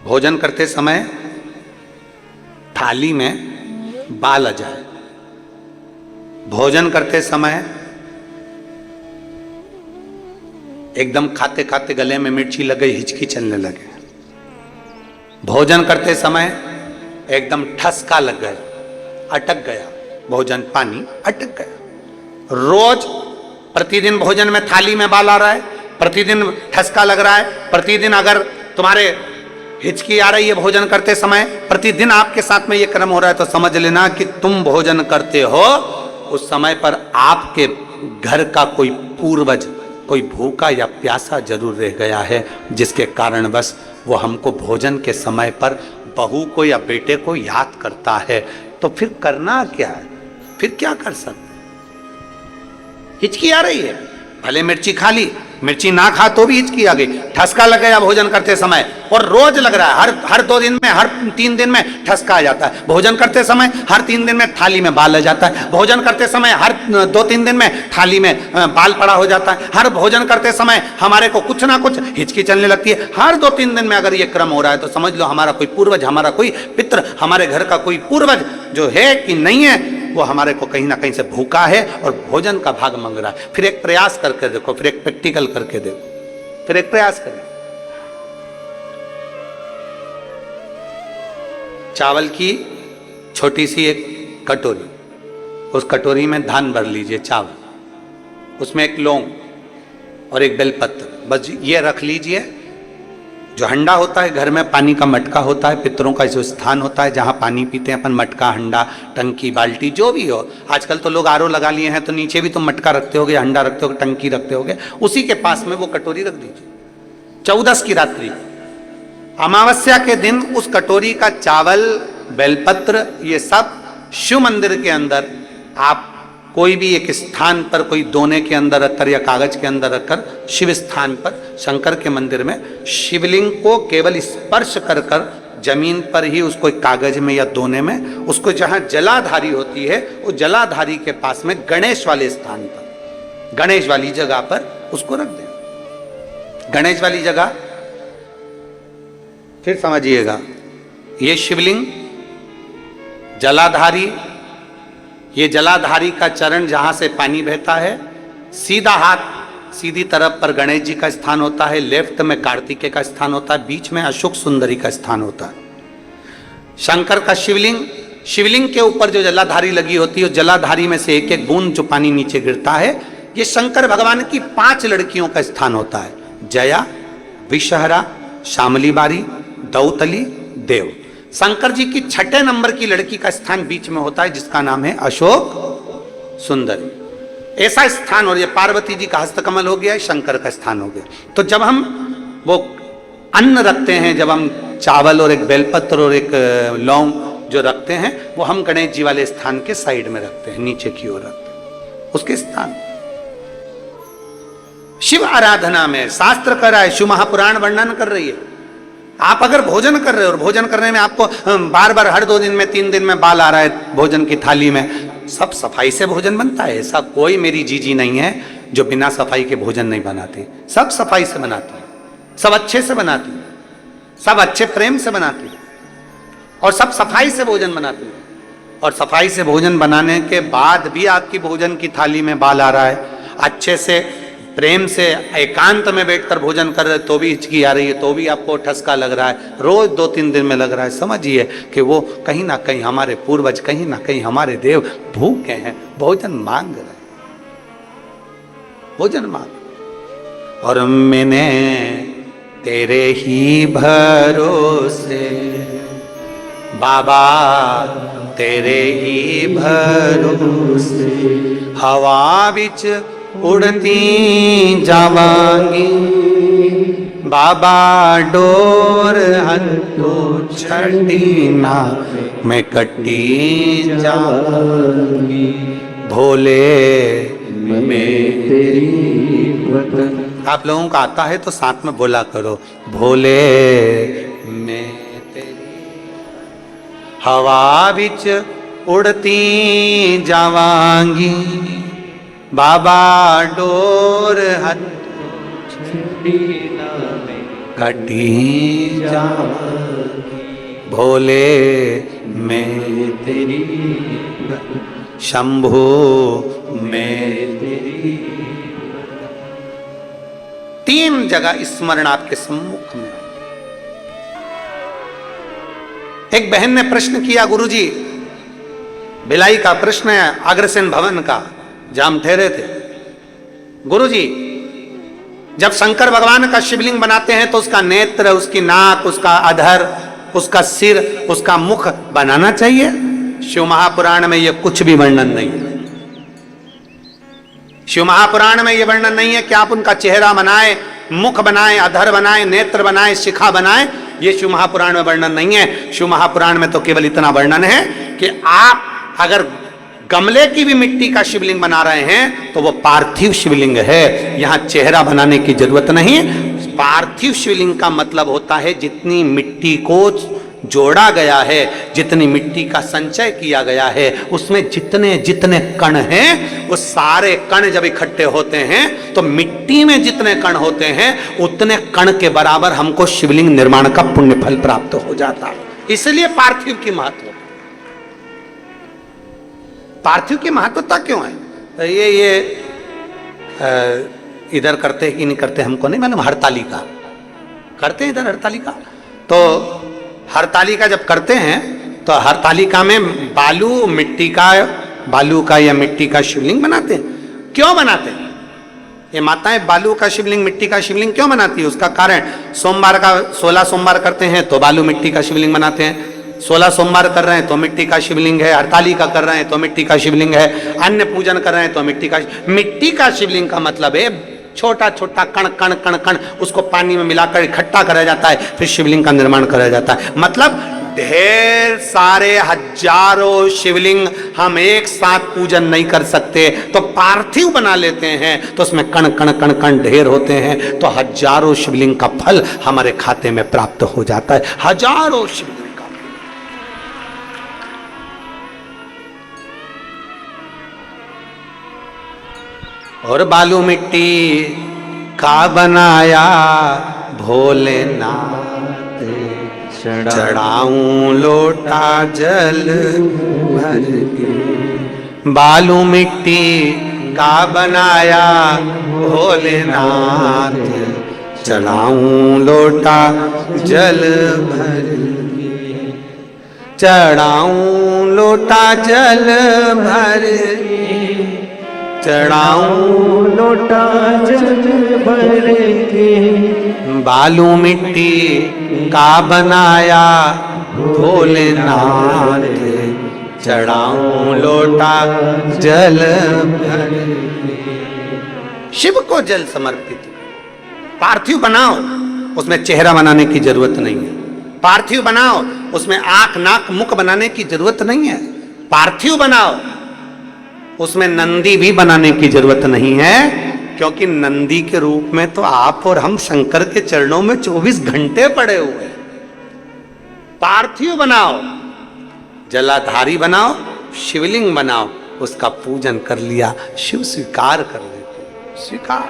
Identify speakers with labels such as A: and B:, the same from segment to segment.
A: भोजन करते समय थाली में बाल आ जाए, भोजन करते समय एकदम खाते खाते गले में मिर्ची लग गई, हिचकी चलने लगे, भोजन करते समय एकदम ठसका लग गया, अटक गया भोजन, पानी अटक गया। रोज प्रतिदिन भोजन में थाली में बाल आ रहा है, प्रतिदिन ठसका लग रहा है, प्रतिदिन अगर तुम्हारे हिचकी आ रही है भोजन करते समय, प्रतिदिन आपके साथ में ये क्रम हो रहा है, तो समझ लेना कि तुम भोजन करते हो उस समय पर आपके घर का कोई पूर्वज कोई भूखा या प्यासा जरूर रह गया है, जिसके कारण बस वो हमको भोजन के समय पर बहू को या बेटे को याद करता है। तो फिर करना क्या है, फिर क्या कर सकते? हिचकी आ रही है, भले मिर्ची खा ली, मिर्ची ना खा तो भी हिचकी आ गई, ठसका लग गया भोजन करते समय, और रोज लग रहा है, हर 2 दिन में, हर 3 दिन में ठसका आ जाता है, भोजन करते समय हर 3 दिन में थाली में बाल आ जाता है, भोजन करते समय हर 2-3 दिन में थाली में बाल पड़ा हो जाता है, हर भोजन करते समय हमारे को कुछ ना कुछ हिचकी चलने लगती है। हर 2-3 दिन में अगर ये क्रम हो रहा है तो समझ लो हमारा कोई पूर्वज, हमारा कोई पितृ, हमारे घर का कोई पूर्वज जो है कि नहीं है, वो हमारे को कहीं ना कहीं से भूखा है और भोजन का भाग मांग रहा है। फिर एक प्रयास करके देखो, फिर एक प्रैक्टिकल करके देखो, फिर एक प्रयास करें। चावल की छोटी सी एक कटोरी, उस कटोरी में धान भर लीजिए चावल, उसमें एक लौंग और एक बेलपत्र, बस ये रख लीजिए। जो हंडा होता है, घर में पानी का मटका होता है, पितरों का जो स्थान होता है जहाँ पानी पीते हैं अपन, मटका, हंडा, टंकी, बाल्टी, जो भी हो। आजकल तो लोग आरओ लगा लिए हैं, तो नीचे भी तुम मटका रखते होगे, हंडा रखते होगे, टंकी रखते होगे, उसी के पास में वो कटोरी रख दीजिए। 14 की रात्रि, अमावस्या के दिन उस कटोरी का चावल, बेलपत्र, ये सब शिव मंदिर के अंदर आप कोई भी एक स्थान पर, कोई दोने के अंदर रखकर या कागज के अंदर रखकर, शिव स्थान पर, शंकर के मंदिर में शिवलिंग को केवल स्पर्श कर कर जमीन पर ही उसको एक कागज में या दोने में, उसको जहां जलाधारी होती है वो जलाधारी के पास में गणेश वाले स्थान पर, गणेश वाली जगह पर उसको रख दें। गणेश वाली जगह, फिर समझिएगा, ये शिवलिंग जलाधारी, ये जलाधारी का चरण जहां से पानी बहता है, सीधा हाथ सीधी तरफ पर गणेश जी का स्थान होता है, लेफ्ट में कार्तिकेय का स्थान होता है, बीच में अशोक सुंदरी का स्थान होता है। शंकर का शिवलिंग, शिवलिंग के ऊपर जो जलाधारी लगी होती है, उस जलाधारी में से एक एक बूंद जो पानी नीचे गिरता है, ये शंकर भगवान की 5 लड़कियों का स्थान होता है, जया, विषहरा, शामली बारी, दौतली, देव। शंकर जी की 6ठे नंबर की लड़की का स्थान बीच में होता है, जिसका नाम है अशोक सुंदरी। ऐसा स्थान, और ये पार्वती जी का हस्तकमल हो गया, शंकर का स्थान हो गया। तो जब हम वो अन्न रखते हैं, जब हम चावल और एक बेलपत्र और एक लौंग जो रखते हैं, वो हम गणेश जी वाले स्थान के साइड में रखते हैं, नीचे की ओर रखते हैं उसके स्थान। शिव आराधना में शास्त्र कर रहा है, शिव महापुराण वर्णन कर रही है। आप अगर भोजन कर रहे हो और भोजन करने में आपको बार बार हर 2 दिन में, 3 दिन में बाल आ रहा है भोजन की थाली में, सब सफाई से भोजन बनता है। ऐसा कोई मेरी जीजी नहीं है जो बिना सफाई के भोजन नहीं बनाती, सब सफाई से बनाती है, सब अच्छे से बनाती है, सब अच्छे प्रेम से बनाती है, और सब सफाई से भोजन बनाती है। और सफाई से भोजन बनाने के बाद भी आपकी भोजन की थाली में बाल आ रहा है, अच्छे से प्रेम से एकांत में बैठकर भोजन कर रहे तो भी हिचकी आ रही है, तो भी आपको ठसका लग रहा है, रोज 2-3 दिन में लग रहा है, समझिए कि वो कहीं ना कहीं हमारे पूर्वज, कहीं ना कहीं हमारे देव भूखे हैं, भोजन मांग रहे हैं, भोजन मांग। और मैंने तेरे ही भरोसे बाबा, तेरे ही भरोसे हवा बिच उड़ती जावांगी, बाबा डोर हथो छड़ी ना मैं कटी जाऊंगी, भोले मैं तेरी वतन। आप लोगों का आता है तो साथ में बोला करो, भोले मैं तेरी हवा बिच उड़ती जावांगी, बाबा डोर हथ कटी जावगी, भोले मैं तेरी, शंभो मैं तेरी। 3 जगह स्मरण आपके सम्मुख में। एक बहन ने प्रश्न किया, गुरुजी, भिलाई का प्रश्न है, अग्रसेन भवन का, जहां हम ठहरे थे। गुरुजी, जब शंकर भगवान का शिवलिंग बनाते हैं तो उसका नेत्र, उसकी नाक, उसका अधर, उसका सिर, उसका मुख बनाना चाहिए? शिव महापुराण में यह कुछ भी वर्णन नहीं है। शिव महापुराण में यह वर्णन नहीं है कि आप उनका चेहरा बनाए, मुख बनाए, अधर बनाए, नेत्र बनाए, शिखा बनाए। यह शिव महापुराण में वर्णन नहीं है। शिव महापुराण में तो केवल इतना वर्णन है कि आप अगर गमले की भी मिट्टी का शिवलिंग बना रहे हैं तो वो पार्थिव शिवलिंग है, यहां चेहरा बनाने की जरूरत नहीं। पार्थिव शिवलिंग का मतलब होता है जितनी मिट्टी को जोड़ा गया है, जितनी मिट्टी का संचय किया गया है, उसमें जितने जितने कण हैं, वो सारे कण जब इकट्ठे होते हैं तो मिट्टी में जितने कण होते हैं उतने कण के बराबर हमको शिवलिंग निर्माण का पुण्य फल प्राप्त हो जाता है। इसलिए पार्थिव की महत्व, पार्थिव की महत्वता क्यों है? तो ये इधर करते हैं कि नहीं करते हमको नहीं मालूम। हरतालिका करते हैं इधर, हरतालिका। तो हरतालिका जब करते हैं तो हरतालिका में बालू का या मिट्टी का शिवलिंग बनाते हैं। क्यों बनाते हैं? ये माताएं बालू का शिवलिंग, मिट्टी का शिवलिंग क्यों बनाती है? उसका कारण, सोमवार का 16 सोमवार करते हैं तो बालू मिट्टी का शिवलिंग बनाते हैं, 16 सोमवार कर रहे हैं तो मिट्टी का शिवलिंग है, हरतालिका कर रहे हैं तो मिट्टी का शिवलिंग है, अन्य पूजन कर रहे हैं तो मिट्टी का शिवलिंग का मतलब है छोटा छोटा कण कण कण कण, उसको पानी में मिलाकर इकट्ठा करा जाता है, फिर शिवलिंग का निर्माण करा जाता है। मतलब ढेर सारे हजारों शिवलिंग हम एक साथ पूजन नहीं कर सकते, तो पार्थिव बना लेते हैं तो उसमें कण कण कण कण ढेर होते हैं, तो हजारों शिवलिंग का फल हमारे खाते में प्राप्त हो जाता है। हजारों शिवलिंग का। और बालू मिट्टी का बनाया भोलेनाथ, चढ़ाऊं लोटा जल भर के। बालू मिट्टी का बनाया भोलेनाथ, चढ़ाऊं लोटा जल भर के। चढ़ाऊं लोटा जल भर के, चढ़ाऊं लोटा जल भर के। बालू मिट्टी का बनाया भोलेनाथ, चढ़ाऊं लोटा जल भर के। शिव को जल समर्पित। पार्थिव बनाओ, उसमें चेहरा बनाने की जरूरत नहीं है। पार्थिव बनाओ, उसमें आंख नाक मुख बनाने की जरूरत नहीं है। पार्थिव बनाओ, उसमें नंदी भी बनाने की जरूरत नहीं है, क्योंकि नंदी के रूप में तो आप और हम शंकर के चरणों में 24 घंटे पड़े हुए। पार्थिव बनाओ, जलाधारी बनाओ, शिवलिंग बनाओ, उसका पूजन कर लिया, शिव स्वीकार कर देते। स्वीकार।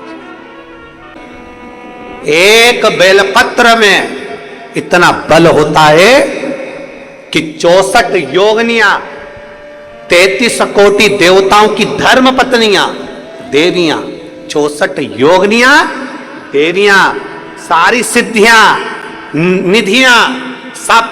A: एक बेलपत्र में इतना बल होता है कि 64 योगनियां, 33 कोटि देवताओं की धर्म पत्नियां, देवियां, 64 योगनियां, देवियां, सारी सिद्धियां, निधियां, सब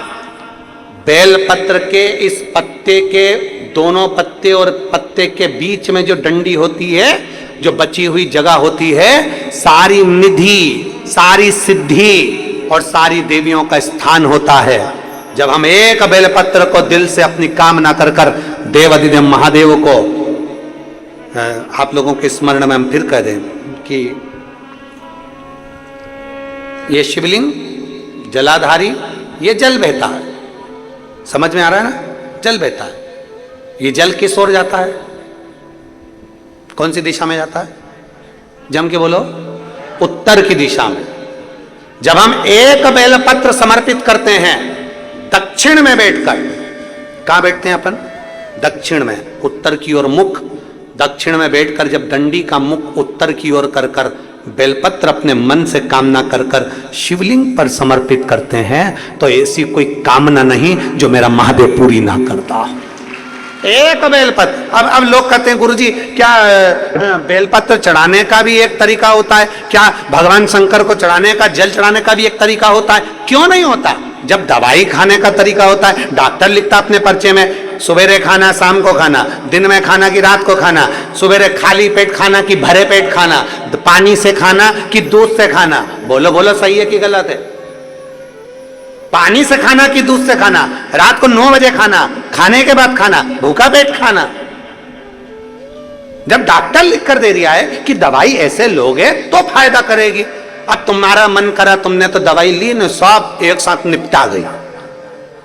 A: बेलपत्र के इस पत्ते के दोनों पत्ते और पत्ते के बीच में जो डंडी होती है, जो बची हुई जगह होती है, सारी निधि, सारी सिद्धि और सारी देवियों का स्थान होता है। जब हम एक बेलपत्र को दिल से अपनी कामना कर कर देवाधिदेव महादेव को, आप लोगों के स्मरण में हम फिर कह दें कि ये शिवलिंग जलाधारी, ये जल बहता है, समझ में आ रहा है ना? जल बहता है। ये जल किस ओर जाता है? कौन सी दिशा में जाता है? जम के बोलो। उत्तर की दिशा में। जब हम एक बेलपत्र समर्पित करते हैं दक्षिण में बैठकर, कहां बैठते हैं अपन? दक्षिण में, उत्तर की ओर मुख, दक्षिण में बैठकर जब डंडी का मुख उत्तर की ओर कर कर बेलपत्र अपने मन से कामना कर कर शिवलिंग पर समर्पित करते हैं तो ऐसी कोई कामना नहीं जो मेरा महादेव पूरी ना करता। एक बेलपत्र। अब लोग कहते हैं गुरुजी क्या बेलपत्र चढ़ाने का भी एक तरीका होता है क्या? भगवान शंकर को चढ़ाने का, जल चढ़ाने का भी एक तरीका होता है? क्यों नहीं होता? जब दवाई खाने का तरीका होता है, डॉक्टर लिखता अपने पर्चे में सवेरे खाना, शाम को खाना, दिन में खाना कि रात को खाना, सवेरे खाली पेट खाना कि भरे पेट खाना, पानी से खाना कि दूध से खाना। बोलो बोलो, सही है कि गलत है? पानी से खाना कि दूध से खाना, रात को 9 बजे खाना, खाने के बाद खाना, भूखा पेट खाना। जब डॉक्टर लिख कर दे दिया है कि दवाई ऐसे लोगे तो फायदा करेगी, अब तुम्हारा मन करा, तुमने तो दवाई ली न, सब एक साथ निपटा गई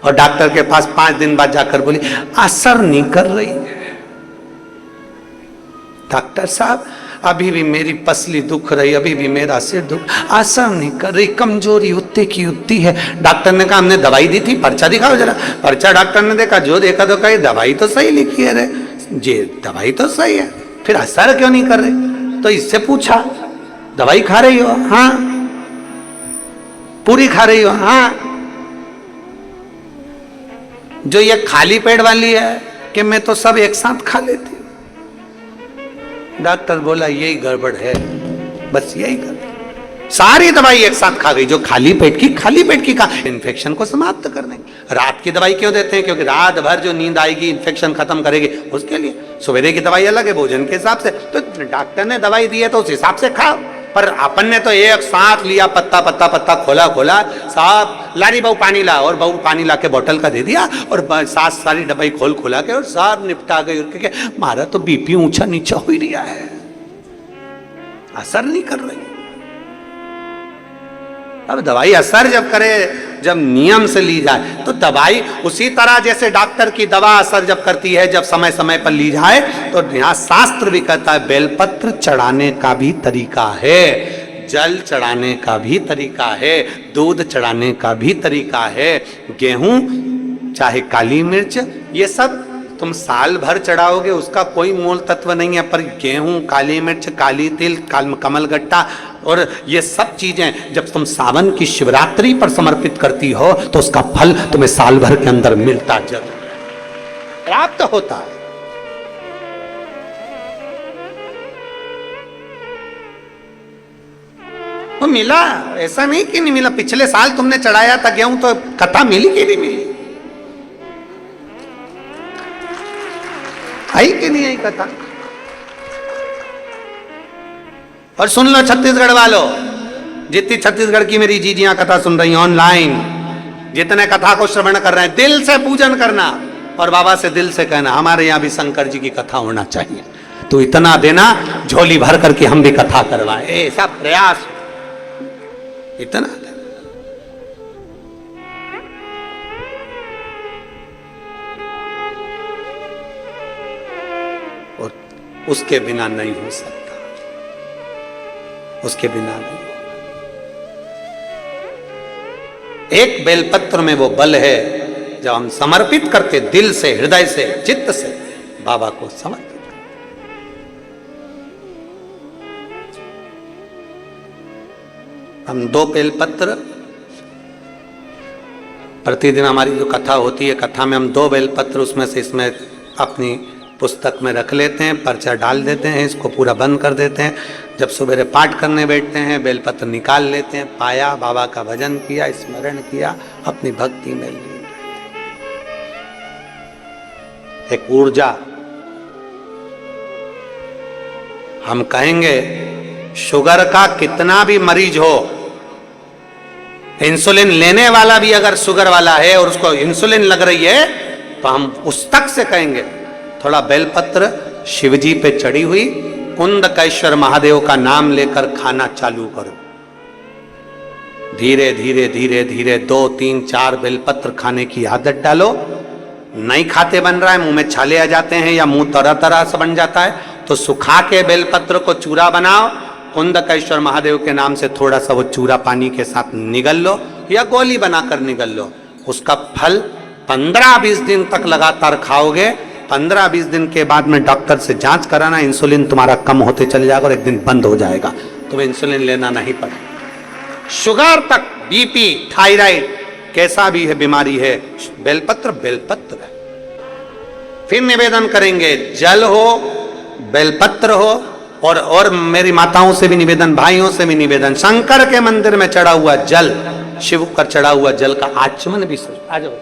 A: और डॉक्टर के पास 5 दिन बाद जाकर बोली असर नहीं कर रही। डॉक्टर साहब अभी भी मेरी पसली दुख रही, अभी भी मेरा सिर दुख, असर नहीं कर रही, कमजोरी उतनी की उतनी है। डॉक्टर ने कहा हमने दवाई दी थी, पर्चा दिखाओ जरा। पर्चा डॉक्टर ने देखा, जो देखा तो कही दवाई तो सही लिखी है रे जी, दवाई तो सही है, फिर असर क्यों नहीं कर रही? तो इससे पूछा दवाई खा रही हो? हाँ। पूरी खा रही हो? हाँ। जो ये खाली पेट वाली है कि मैं तो सब एक साथ खा लेती। डॉक्टर बोला यही गड़बड़ है, बस यही गड़बड़। सारी दवाई एक साथ खा गई, जो खाली पेट की खा। इन्फेक्शन को समाप्त करने। रात की दवाई क्यों देते हैं? क्योंकि रात भर जो नींद आएगी इन्फेक्शन खत्म करेगी, उसके लिए। सवेरे की दवाई अलग है, भोजन के हिसाब से। तो डॉक्टर ने दवाई दी है तो उस हिसाब से खाओ। पर अपन ने तो एक साथ लिया, पत्ता पत्ता पत्ता खोला साहब, लारी बहू पानी ला, और बहू पानी ला के बोतल का दे दिया और साथ सारी दवाई खोला के और सब निपटा गई। क्योंकि हमारा तो बीपी ऊंचा नीचा हो ही रहा है, असर नहीं कर रही। अब दवाई असर जब करे, जब नियम से ली जाए तो दवाई उसी तरह जैसे डॉक्टर की दवा असर जब करती है, जब समय समय पर ली जाए, तो यहाँ शास्त्र भी कहता है बेलपत्र चढ़ाने का भी तरीका है, जल चढ़ाने का भी तरीका है, दूध चढ़ाने का भी तरीका है। गेहूं चाहे काली मिर्च, ये सब तुम साल भर चढ़ाओगे, उसका कोई मूल तत्व नहीं है। पर गेहूं, काली मिर्च, काली तिल, कमलगट्टा और ये सब चीजें जब तुम सावन की शिवरात्रि पर समर्पित करती हो तो उसका फल तुम्हें साल भर के अंदर मिलता जरूर, प्राप्त होता है। तो मिला, ऐसा नहीं कि नहीं मिला। पिछले साल तुमने चढ़ाया था गेहूं, तो कथा मिली कि नहीं मिली? आई कि नहीं आई कथा? और सुन लो छत्तीसगढ़ वालों, जितनी छत्तीसगढ़ की मेरी जीजियां कथा सुन रही हैं ऑनलाइन, जितने कथा को श्रवण कर रहे हैं, दिल से पूजन करना और बाबा से दिल से कहना हमारे यहाँ भी शंकर जी की कथा होना चाहिए। तो इतना देना झोली भर करके हम भी कथा करवाए, ऐसा प्रयास इतना। और उसके बिना नहीं हो सकता, उसके बिना नहीं। एक बेलपत्र में वो बल है जब हम समर्पित करके दिल से, हृदय से, चित्त से बाबा को समर्पित। हम 2 बेलपत्र प्रतिदिन, हमारी जो कथा होती है, कथा में हम 2 बेलपत्र उसमें से इसमें अपनी पुस्तक में रख लेते हैं, पर्चा डाल देते हैं, इसको पूरा बंद कर देते हैं। जब सवेरे पाठ करने बैठते हैं बेलपत्र निकाल लेते हैं, पाया, बाबा का भजन किया, स्मरण किया, अपनी भक्ति में लीन। एक ऊर्जा, हम कहेंगे शुगर का कितना भी मरीज हो, इंसुलिन लेने वाला भी अगर शुगर वाला है और उसको इंसुलिन लग रही है, तो हम उस तक से कहेंगे थोड़ा बेलपत्र शिवजी पे चढ़ी हुई कुंदकेश्वर महादेव का नाम लेकर खाना चालू करो। धीरे धीरे धीरे धीरे 2, 3, 4 बेलपत्र खाने की आदत डालो। नहीं खाते बन रहा है, मुंह में छाले आ जाते हैं या मुंह तरह तरह से बन जाता है, तो सुखा के बेलपत्र को चूरा बनाओ, कुंदकेश्वर महादेव के नाम से थोड़ा सा वो चूरा पानी के साथ निगल लो या गोली बनाकर निगल लो। उसका फल 15-20 दिन तक लगातार खाओगे। 15-20 दिन के बाद में डॉक्टर से जांच कराना, इंसुलिन तुम्हारा कम होते चले जाएगा और एक दिन बंद हो जाएगा। तो तुम्हें इंसुलिन लेना नहीं पड़े। शुगर तक, बीपी, थायराइड, कैसा भी है बीमारी है, बेलपत्र बेलपत्र है। फिर निवेदन करेंगे, जल हो, बेलपत्र हो, और मेरी माताओं से भी निवेदन, भाइयों से भी निवेदन, शंकर के मंदिर में चढ़ा हुआ जल, शिव पर चढ़ा हुआ जल का आचमन भी सोच। आ जाओ।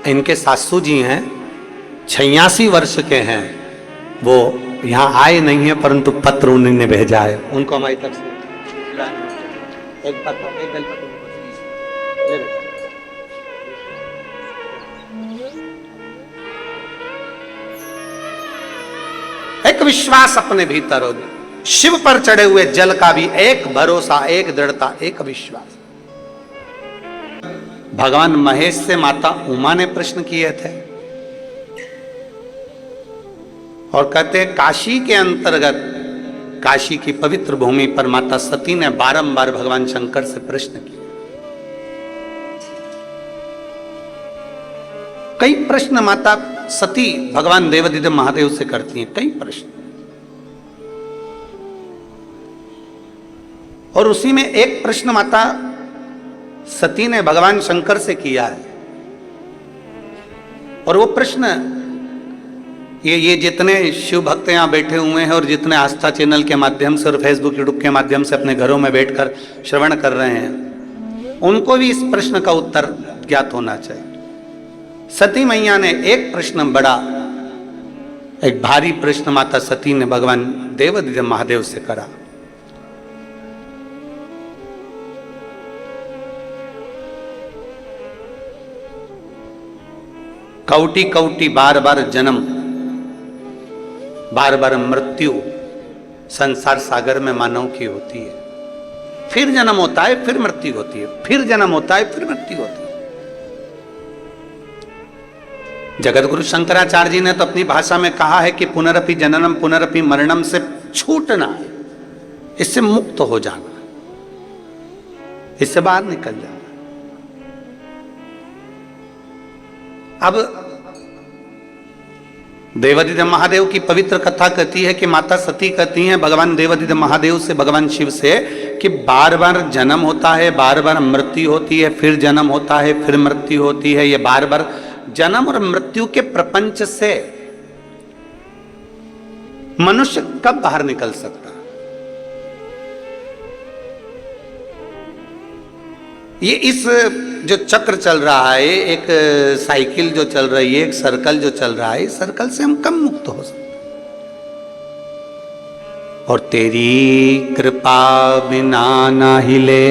A: इनके सासू जी हैं, 86 वर्ष के हैं, वो यहाँ आए नहीं है, परंतु पत्र उन्होंने भेजा है, उनको हमारी तरफ से एक पत्र, एक बेलपत्र। एक विश्वास अपने भीतर हो, शिव पर चढ़े हुए जल का भी एक भरोसा, एक दृढ़ता, एक विश्वास। भगवान महेश से माता उमा ने प्रश्न किए थे और कहते हैं काशी के अंतर्गत, काशी की पवित्र भूमि पर माता सती ने बारंबार भगवान शंकर से प्रश्न किए। कई प्रश्न माता सती भगवान देवाधिदेव महादेव से करती हैं, कई प्रश्न, और उसी में एक प्रश्न माता सती ने भगवान शंकर से किया है। और वो प्रश्न, ये जितने शिव भक्त यहां बैठे हुए हैं और जितने आस्था चैनल के माध्यम से और फेसबुक यूट्यूब के माध्यम से अपने घरों में बैठकर श्रवण कर रहे हैं, उनको भी इस प्रश्न का उत्तर ज्ञात होना चाहिए। सती मैया ने एक प्रश्न, बड़ा एक भारी प्रश्न माता सती ने भगवान देवाधिदेव महादेव से करा। कौटी कौटी बार बार जन्म, बार बार मृत्यु संसार सागर में मानव की होती है। फिर जन्म होता है, फिर मृत्यु होती है, फिर जन्म होता है, फिर मृत्यु होती है। जगत गुरु शंकराचार्य जी ने तो अपनी भाषा में कहा है कि पुनरपि जननम पुनरपि मरणम से छूटना है, इससे मुक्त हो जाना, इससे बाहर निकल जाना। अब देवाधिदेव महादेव की पवित्र कथा कहती है कि माता सती कहती हैं भगवान देवाधिदेव महादेव से, भगवान शिव से, कि बार बार जन्म होता है, बार बार मृत्यु होती है, फिर जन्म होता है, फिर मृत्यु होती है। ये बार बार जन्म और मृत्यु के प्रपंच से मनुष्य कब बाहर निकल सकता? ये इस जो चक्र चल रहा है, एक साइकिल जो चल रही है, एक सर्कल जो चल रहा है, इस सर्कल से हम कब मुक्त हो सकते? और तेरी कृपा बिना ना हिले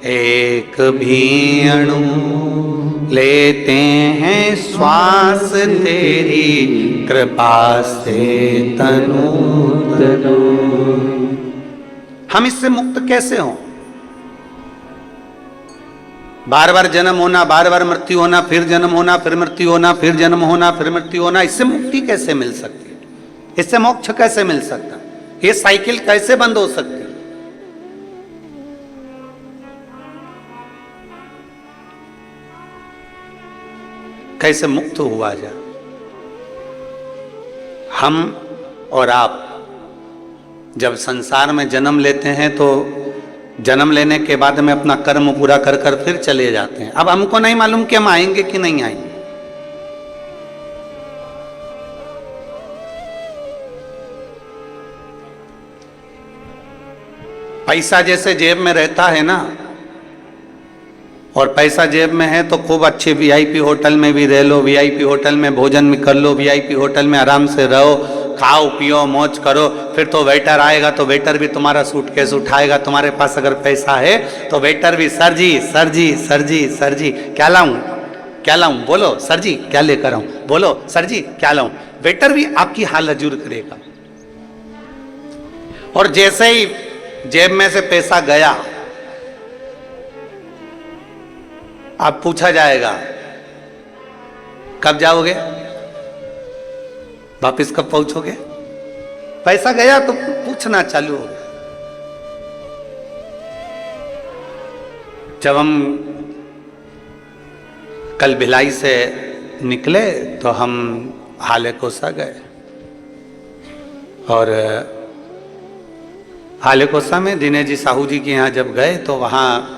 A: एक भी अणु, लेते हैं श्वास तेरी कृपा से तनु तनु। हम इससे मुक्त कैसे हों? बार बार जन्म होना, बार बार मृत्यु होना, फिर जन्म होना, फिर मृत्यु होना, फिर जन्म होना, फिर मृत्यु होना, इससे मुक्ति कैसे मिल सकती है? इससे मोक्ष कैसे मिल सकता? ये साइकिल कैसे बंद हो सकती? कैसे मुक्त हुआ जाए? हम और आप जब संसार में जन्म लेते हैं तो जन्म लेने के बाद में अपना कर्म पूरा कर कर फिर चले जाते हैं। अब हमको नहीं मालूम कि हम आएंगे कि नहीं आएंगे। पैसा जैसे जेब में रहता है ना, और पैसा जेब में है तो खूब अच्छे वीआईपी होटल में भी रह लो, वीआईपी होटल में भोजन भी कर लो, वीआईपी होटल में आराम से रहो, खाओ पियो मौज करो। फिर तो वेटर आएगा तो वेटर भी तुम्हारा सूटकेस उठाएगा। तुम्हारे पास अगर पैसा है तो वेटर भी, सर जी सर जी सर जी सर जी क्या लाऊं, क्या लाऊं, बोलो सर जी क्या लेकर आऊं, बोलो सर जी क्या लाऊं। वेटर भी आपकी हाल हजूर करेगा। और जैसे ही जेब में से पैसा गया, अब पूछा जाएगा कब जाओगे, वापिस कब पहुंचोगे। पैसा गया तो पूछना चालू हो गया। जब हम कल भिलाई से निकले तो हम हाले कोसा गए और हाले कोसा में दिनेश जी साहू जी के यहाँ जब गए तो वहाँ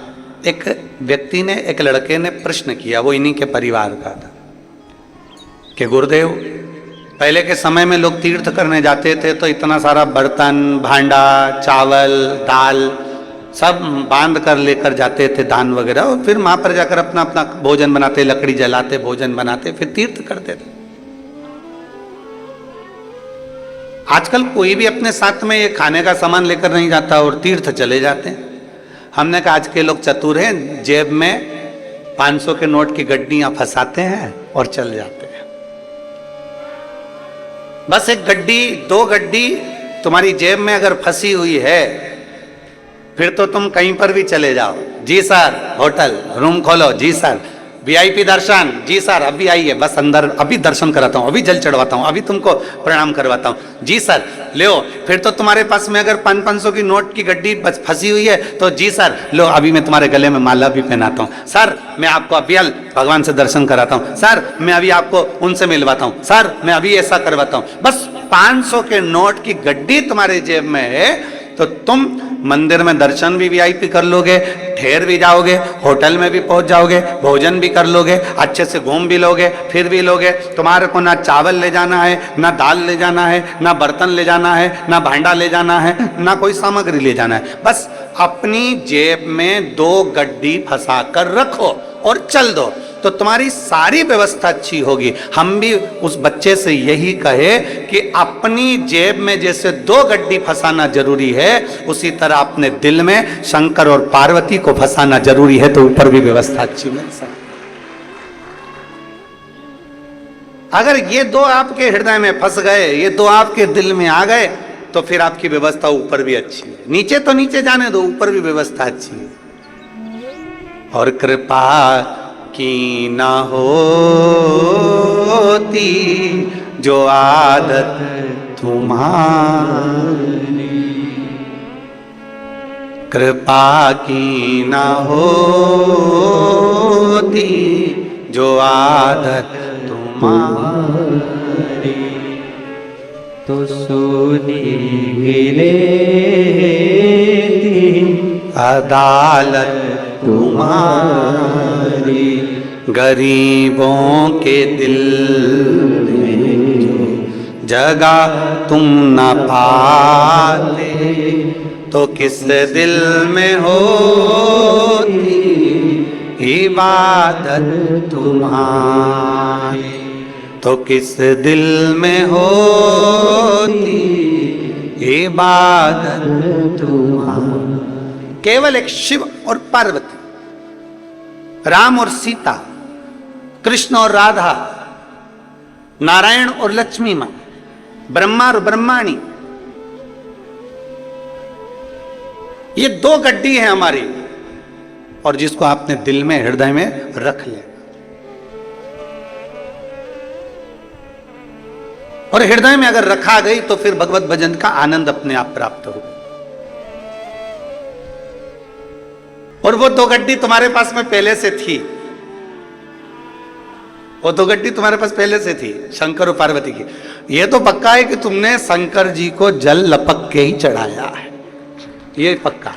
A: एक व्यक्ति ने, एक लड़के ने प्रश्न किया, वो इन्हीं के परिवार का था, कि गुरुदेव पहले के समय में लोग तीर्थ करने जाते थे तो इतना सारा बर्तन, भांडा, चावल, दाल सब बांध कर लेकर जाते थे, दान वगैरह, और फिर वहां पर जाकर अपना अपना भोजन बनाते, लकड़ी जलाते, भोजन बनाते, फिर तीर्थ करते थे। आजकल कोई भी अपने साथ में ये खाने का सामान लेकर नहीं जाता और तीर्थ चले जाते हैं। हमने कहा आज के लोग चतुर हैं, जेब में 500 के नोट की गड्डियां फंसाते हैं और चल जाते हैं। बस एक गड्डी, 2 गड्डी तुम्हारी जेब में अगर फंसी हुई है फिर तो तुम कहीं पर भी चले जाओ। जी सर, होटल रूम खोलो, जी सर, वीआईपी दर्शन, जी सर अभी आइए, बस अंदर अभी दर्शन कराता हूँ, अभी जल चढ़वाता हूँ, अभी तुमको प्रणाम करवाता हूँ, जी सर लो। फिर तो तुम्हारे पास में अगर 500 की नोट की गड्डी बस फंसी हुई है तो जी सर लो, अभी मैं तुम्हारे गले में माला भी पहनाता हूँ, सर मैं आपको अभी भगवान से दर्शन कराता हूँ, सर मैं अभी आपको उनसे मिलवाता हूँ, सर मैं अभी ऐसा करवाता हूँ। बस 500 के नोट की गड्डी तुम्हारे जेब में है तो तुम मंदिर में दर्शन भी वीआईपी कर लोगे, ठहर भी जाओगे, होटल में भी पहुंच जाओगे, भोजन भी कर लोगे, अच्छे से घूम भी लोगे, फिर भी लोगे। तुम्हारे को ना चावल ले जाना है, ना दाल ले जाना है, ना बर्तन ले जाना है, ना भांडा ले जाना है, ना कोई सामग्री ले जाना है। बस अपनी जेब में 2 गड्डी फंसा कर रखो और चल दो, तो तुम्हारी सारी व्यवस्था अच्छी होगी। हम भी उस बच्चे से यही कहे कि अपनी जेब में जैसे 2 गड्डी फंसाना जरूरी है, उसी तरह अपने दिल में शंकर और पार्वती को फंसाना जरूरी है, तो ऊपर भी व्यवस्था अच्छी मिल सकती। अगर ये 2 आपके हृदय में फंस गए, ये 2 आपके दिल में आ गए, तो फिर आपकी व्यवस्था ऊपर भी अच्छी है। नीचे तो नीचे जाने दो, ऊपर भी व्यवस्था अच्छी है। और कृपा की ना होती जो आदत तुम्हारी, कृपा की ना होती जो आदत तुम्हारी,
B: तो सोनी गिरेती
A: अदालत तुम्हारी, गरीबों के दिल में जो जगह तुम न पाते, तो किस दिल में होती इबादत तुम्हारी, तो किस दिल में होती इबादत तुम्हारी। केवल एक शिव और पार्वती, राम और सीता, कृष्ण और राधा, नारायण और लक्ष्मी मां, ब्रह्मा और ब्रह्माणी, ये 2 गड्डी है हमारी, और जिसको आपने दिल में, हृदय में रख ले, और हृदय में अगर रखा गई तो फिर भगवत भजन का आनंद अपने आप प्राप्त हो। और वो 2 गड्डी तुम्हारे पास में पहले से थी, वो 2 गड्डी तुम्हारे पास पहले से थी, शंकर और पार्वती की। ये तो पक्का है कि तुमने शंकर जी को जल लपक के ही चढ़ाया है, ये पक्का।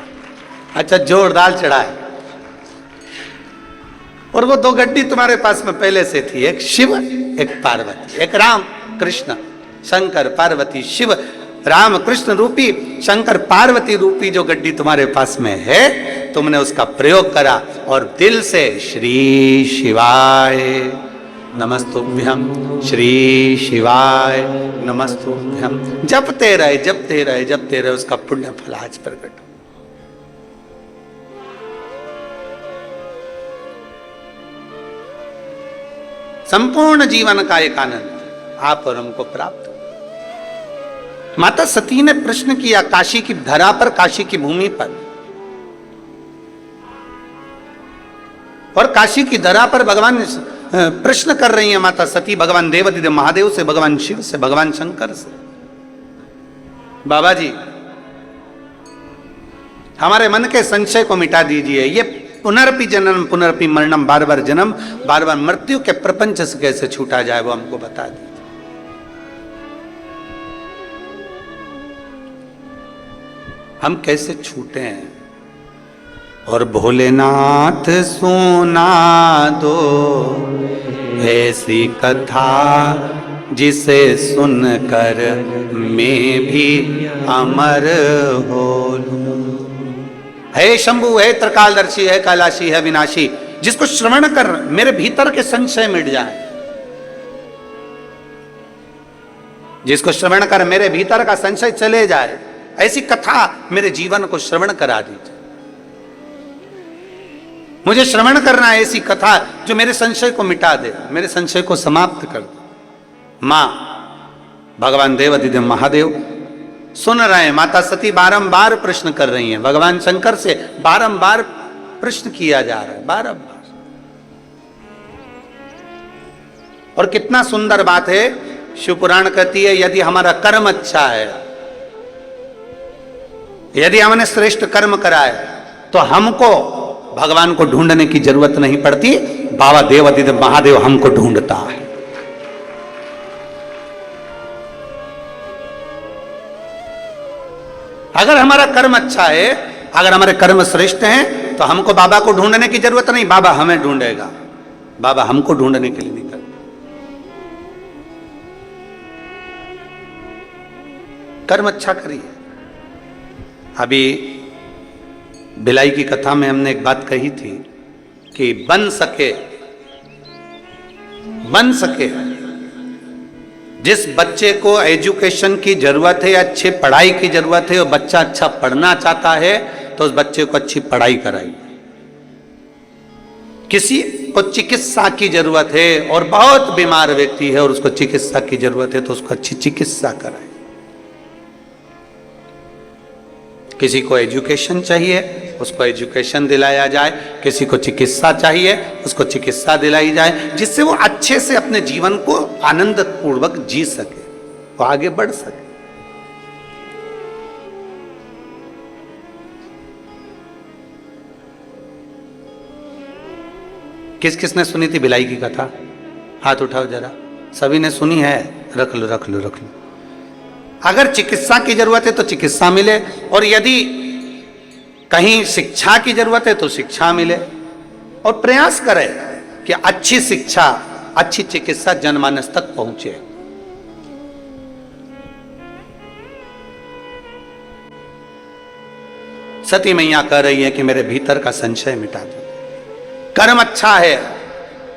A: अच्छा, जोरदार चढ़ाए। और वो 2 गड्डी तुम्हारे पास में पहले से थी, एक शिव एक पार्वती, एक राम कृष्ण, शंकर पार्वती शिव राम कृष्ण रूपी, शंकर पार्वती रूपी जो गड्डी तुम्हारे पास में है, तुमने उसका प्रयोग करा और दिल से श्री शिवाय नमस्तुभ्यम, श्री शिवाय नमस्तुभ्यम जपते रहे, जपते रहे, जपते रहे, उसका पुण्य फल आज प्रकट हो। संपूर्ण जीवन का एक आनंद आप और हमको प्राप्त हो। माता सती ने प्रश्न किया काशी की धरा पर, काशी की भूमि पर, और काशी की धरा पर भगवान प्रश्न कर रही है माता सती, भगवान देवाधिदेव महादेव से, भगवान शिव से, भगवान शंकर से, बाबा जी हमारे मन के संशय को मिटा दीजिए। ये पुनरपि जननम पुनरपि मरणम, बार बार जन्म बार बार मृत्यु के प्रपंच से कैसे छूटा जाए वो हमको बता दीजिए। हम कैसे छूटे हैं? और भोलेनाथ सुना दो ऐसी कथा जिसे सुनकर मैं भी अमर हो लूं। हे शंभु, है त्रिकालदर्शी, है कैलाशी, है विनाशी, जिसको श्रवण कर मेरे भीतर के संशय मिट जाए, जिसको श्रवण कर मेरे भीतर का संशय चले जाए, ऐसी कथा मेरे जीवन को श्रवण करा दीजिए। मुझे श्रवण करना है ऐसी कथा जो मेरे संशय को मिटा दे, मेरे संशय को समाप्त कर दे। मां भगवान देवाधिदेव महादेव सुन रहे हैं। माता सती बारंबार प्रश्न कर रही हैं, भगवान शंकर से बारंबार प्रश्न किया जा रहा है, बारंबार। और कितना सुंदर बात है, शिवपुराण कहती है यदि हमारा कर्म अच्छा है, यदि हमने श्रेष्ठ कर्म करा है, तो हमको भगवान को ढूंढने की जरूरत नहीं पड़ती, बाबा देवाधिदेव महादेव हमको ढूंढता है। अगर हमारा कर्म अच्छा है, अगर हमारे कर्म श्रेष्ठ हैं, तो हमको बाबा को ढूंढने की जरूरत नहीं, बाबा हमें ढूंढेगा। बाबा हमको ढूंढने के लिए नहीं करते। कर्म अच्छा करिए। अभी बिलाई की कथा में हमने एक बात कही थी कि बन सके जिस बच्चे को एजुकेशन की जरूरत है, अच्छी पढ़ाई की जरूरत है, और बच्चा अच्छा पढ़ना चाहता है, तो उस बच्चे को अच्छी पढ़ाई कराइए। किसी को चिकित्सा की जरूरत है और बहुत बीमार व्यक्ति है और उसको चिकित्सा की जरूरत है, तो उसको अच्छी चिकित्सा कराए। किसी को एजुकेशन चाहिए, उसको एजुकेशन दिलाया जाए। किसी को चिकित्सा चाहिए, उसको चिकित्सा दिलाई जाए, जिससे वो अच्छे से अपने जीवन को आनंद पूर्वक जी सके, वो आगे बढ़ सके। किस किसने सुनी थी भिलाई की कथा? हाथ उठाओ जरा। सभी ने सुनी है? रख लो रख लो रख लो। अगर चिकित्सा की जरूरत है तो चिकित्सा मिले, और यदि कहीं शिक्षा की जरूरत है तो शिक्षा मिले, और प्रयास करें कि अच्छी शिक्षा, अच्छी चिकित्सा जनमानस तक पहुंचे। सती मैया कह रही है कि मेरे भीतर का संशय मिटा दो। कर्म अच्छा है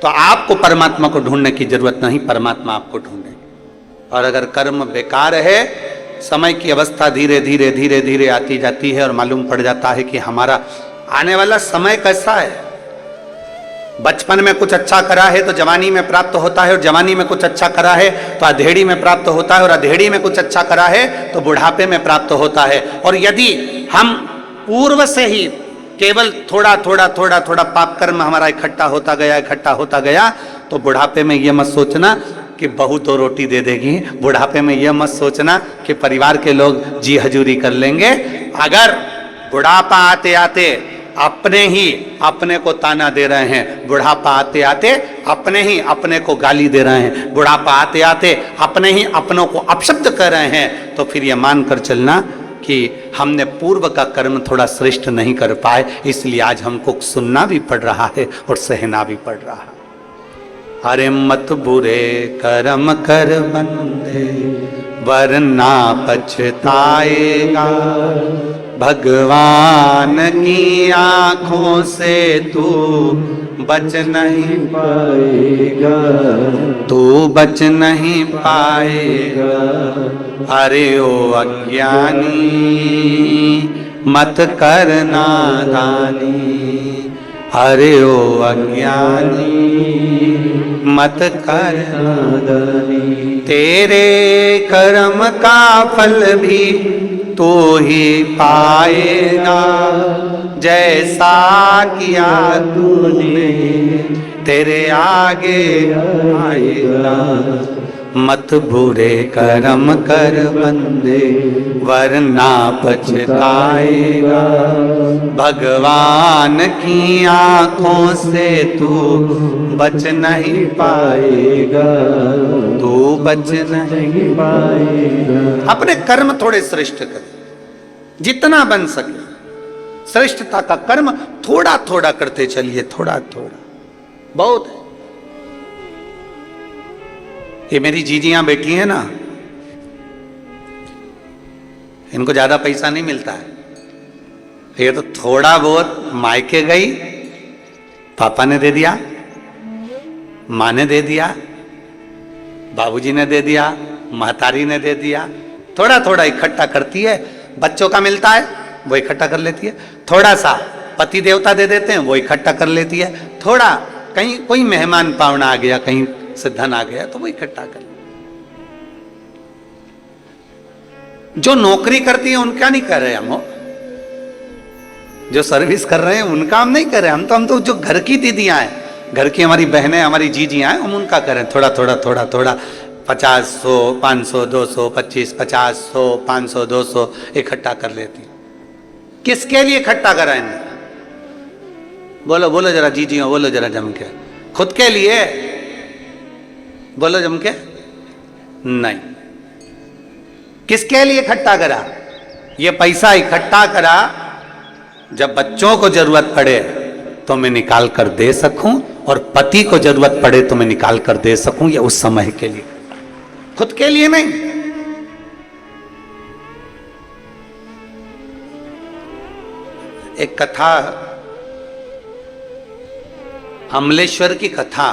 A: तो आपको परमात्मा को ढूंढने की जरूरत नहीं, परमात्मा आपको ढूंढेंगे। और अगर कर्म बेकार है, समय की अवस्था धीरे धीरे धीरे धीरे आती जाती है और मालूम पड़ जाता है कि हमारा आने वाला समय कैसा है। बचपन में कुछ अच्छा करा है तो जवानी में प्राप्त होता है, और जवानी में कुछ अच्छा करा है तो अधेड़ी में प्राप्त होता है, और अधेड़ी में कुछ अच्छा करा है तो बुढ़ापे में प्राप्त होता है। और यदि हम पूर्व से ही केवल थोड़ा थोड़ा थोड़ा थोड़ा पाप कर्म हमारा इकट्ठा होता गया, तो बुढ़ापे में यह मत सोचना कि बहू तो रोटी दे देगी, बुढ़ापे में यह मत सोचना कि परिवार के लोग जी हजूरी कर लेंगे। अगर बुढ़ापा आते आते अपने को ताना दे रहे हैं, बुढ़ापा आते आते अपने ही अपने को गाली दे रहे हैं, बुढ़ापा आते आते अपने ही अपनों को अपशब्द कर रहे हैं, तो फिर यह मान कर चलना कि हमने पूर्व का कर्म थोड़ा श्रेष्ठ नहीं कर पाए, इसलिए आज हमको सुनना भी पड़ रहा है और सहना भी पड़ रहा है। अरे मत बुरे कर्म कर बंदे वरना पछताएगा, भगवान की आंखों से तू बच नहीं पाएगा, तू बच नहीं पाएगा। अरे ओ अज्ञानी मत कर नादानी, अरे ओ अज्ञानी मत कर नादानी। तेरे कर्म का फल भी तो ही पाएगा, जैसा किया तूने तेरे आगे आएगा। मत बुरे कर्म कर बंदे वरना पछताएगा। भगवान की आंखों से तू बच नहीं पाएगा, तू बच नहीं पाएगा। अपने कर्म थोड़े श्रेष्ठ कर, जितना बन सके श्रेष्ठता का कर्म थोड़ा थोड़ा करते चलिए, थोड़ा थोड़ा बहुत है। ये मेरी जीजियां बेटी है ना, इनको ज्यादा पैसा नहीं मिलता है, ये तो थोड़ा बहुत मायके गई, पापा ने दे दिया, माँ ने दे दिया, बाबूजी ने दे दिया, महतारी ने दे दिया, थोड़ा थोड़ा इकट्ठा करती है। बच्चों का मिलता है वो इकट्ठा कर लेती है, थोड़ा सा पति देवता दे देते हैं वो इकट्ठा कर लेती है, थोड़ा कहीं कोई मेहमान पावना आ गया, कहीं से धन आ गया तो वो इकट्ठा कर। जो नौकरी करती है उनका नहीं कर रहे हम, जो सर्विस कर रहे हैं उनका हम नहीं कर रहे, हम तो जो घर की दीदियां हैं, घर की हमारी बहनें, हमारी जीजियां हैं, हम उनका करें थोड़ा थोड़ा थोड़ा थोड़ा 50, 100, 500, 200, 25, 50, 100, 500, 200 इकट्ठा कर लेती। किसके लिए इकट्ठा करा इन्हें? बोलो बोलो जरा जीजियों, बोलो जरा जम के। खुद के लिए? बोलो जम के। नहीं। किसके लिए इकट्ठा करा? ये पैसा इकट्ठा करा जब बच्चों को जरूरत पड़े तो मैं निकाल कर दे सकूं, और पति को जरूरत पड़े तो मैं निकाल कर दे सकूं, ये उस समय के लिए, खुद के लिए नहीं। एक कथा, अमलेश्वर की कथा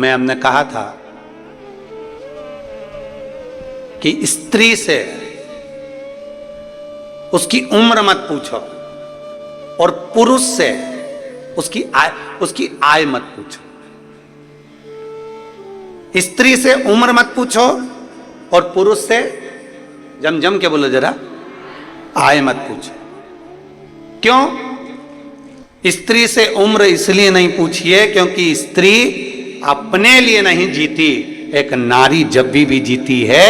A: में हमने कहा था कि स्त्री से उसकी उम्र मत पूछो और पुरुष से उसकी आय मत पूछो। स्त्री से उम्र मत पूछो और पुरुष से, जम जम के बोलो जरा, आय मत पूछो। क्यों? स्त्री से उम्र इसलिए नहीं पूछिए क्योंकि स्त्री अपने लिए नहीं जीती, एक नारी जब भी जीती है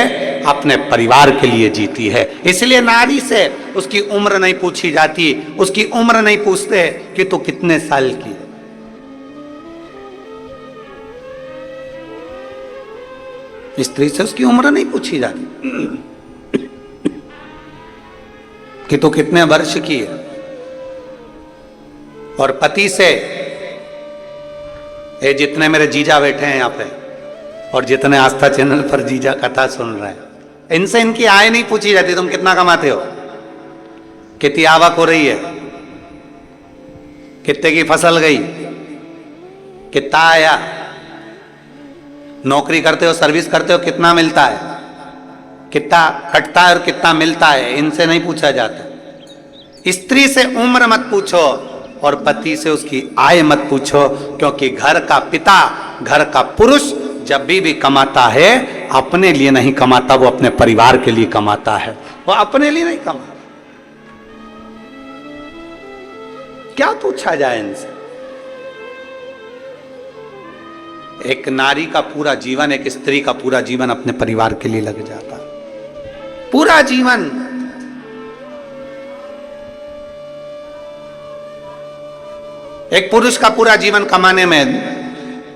A: अपने परिवार के लिए जीती है, इसलिए नारी से उसकी उम्र नहीं पूछी जाती, उसकी उम्र नहीं पूछते कि तू कितने साल की है। स्त्री से उसकी उम्र नहीं पूछी जाती कि तू कितने वर्ष की है। और पति से, ये जितने मेरे जीजा बैठे हैं यहाँ पे और जितने आस्था चैनल पर जीजा कथा सुन रहे हैं, इनसे इनकी आय नहीं पूछी जाती, तुम कितना कमाते हो, कितनी आवक हो रही है, कितने की फसल गई, कितना आया, नौकरी करते हो, सर्विस करते हो, कितना मिलता है, कितना कटता है और कितना मिलता है, इनसे नहीं पूछा जाता। स्त्री से उम्र मत पूछो और पति से उसकी आय मत पूछो, क्योंकि घर का पिता, घर का पुरुष जब भी कमाता है अपने लिए नहीं कमाता, वो अपने परिवार के लिए कमाता है, वो अपने लिए नहीं कमाता। क्या पूछा जाए इनसे? एक नारी का पूरा जीवन, एक स्त्री का पूरा जीवन अपने परिवार के लिए लग जाता, पूरा जीवन। एक पुरुष का पूरा जीवन कमाने में,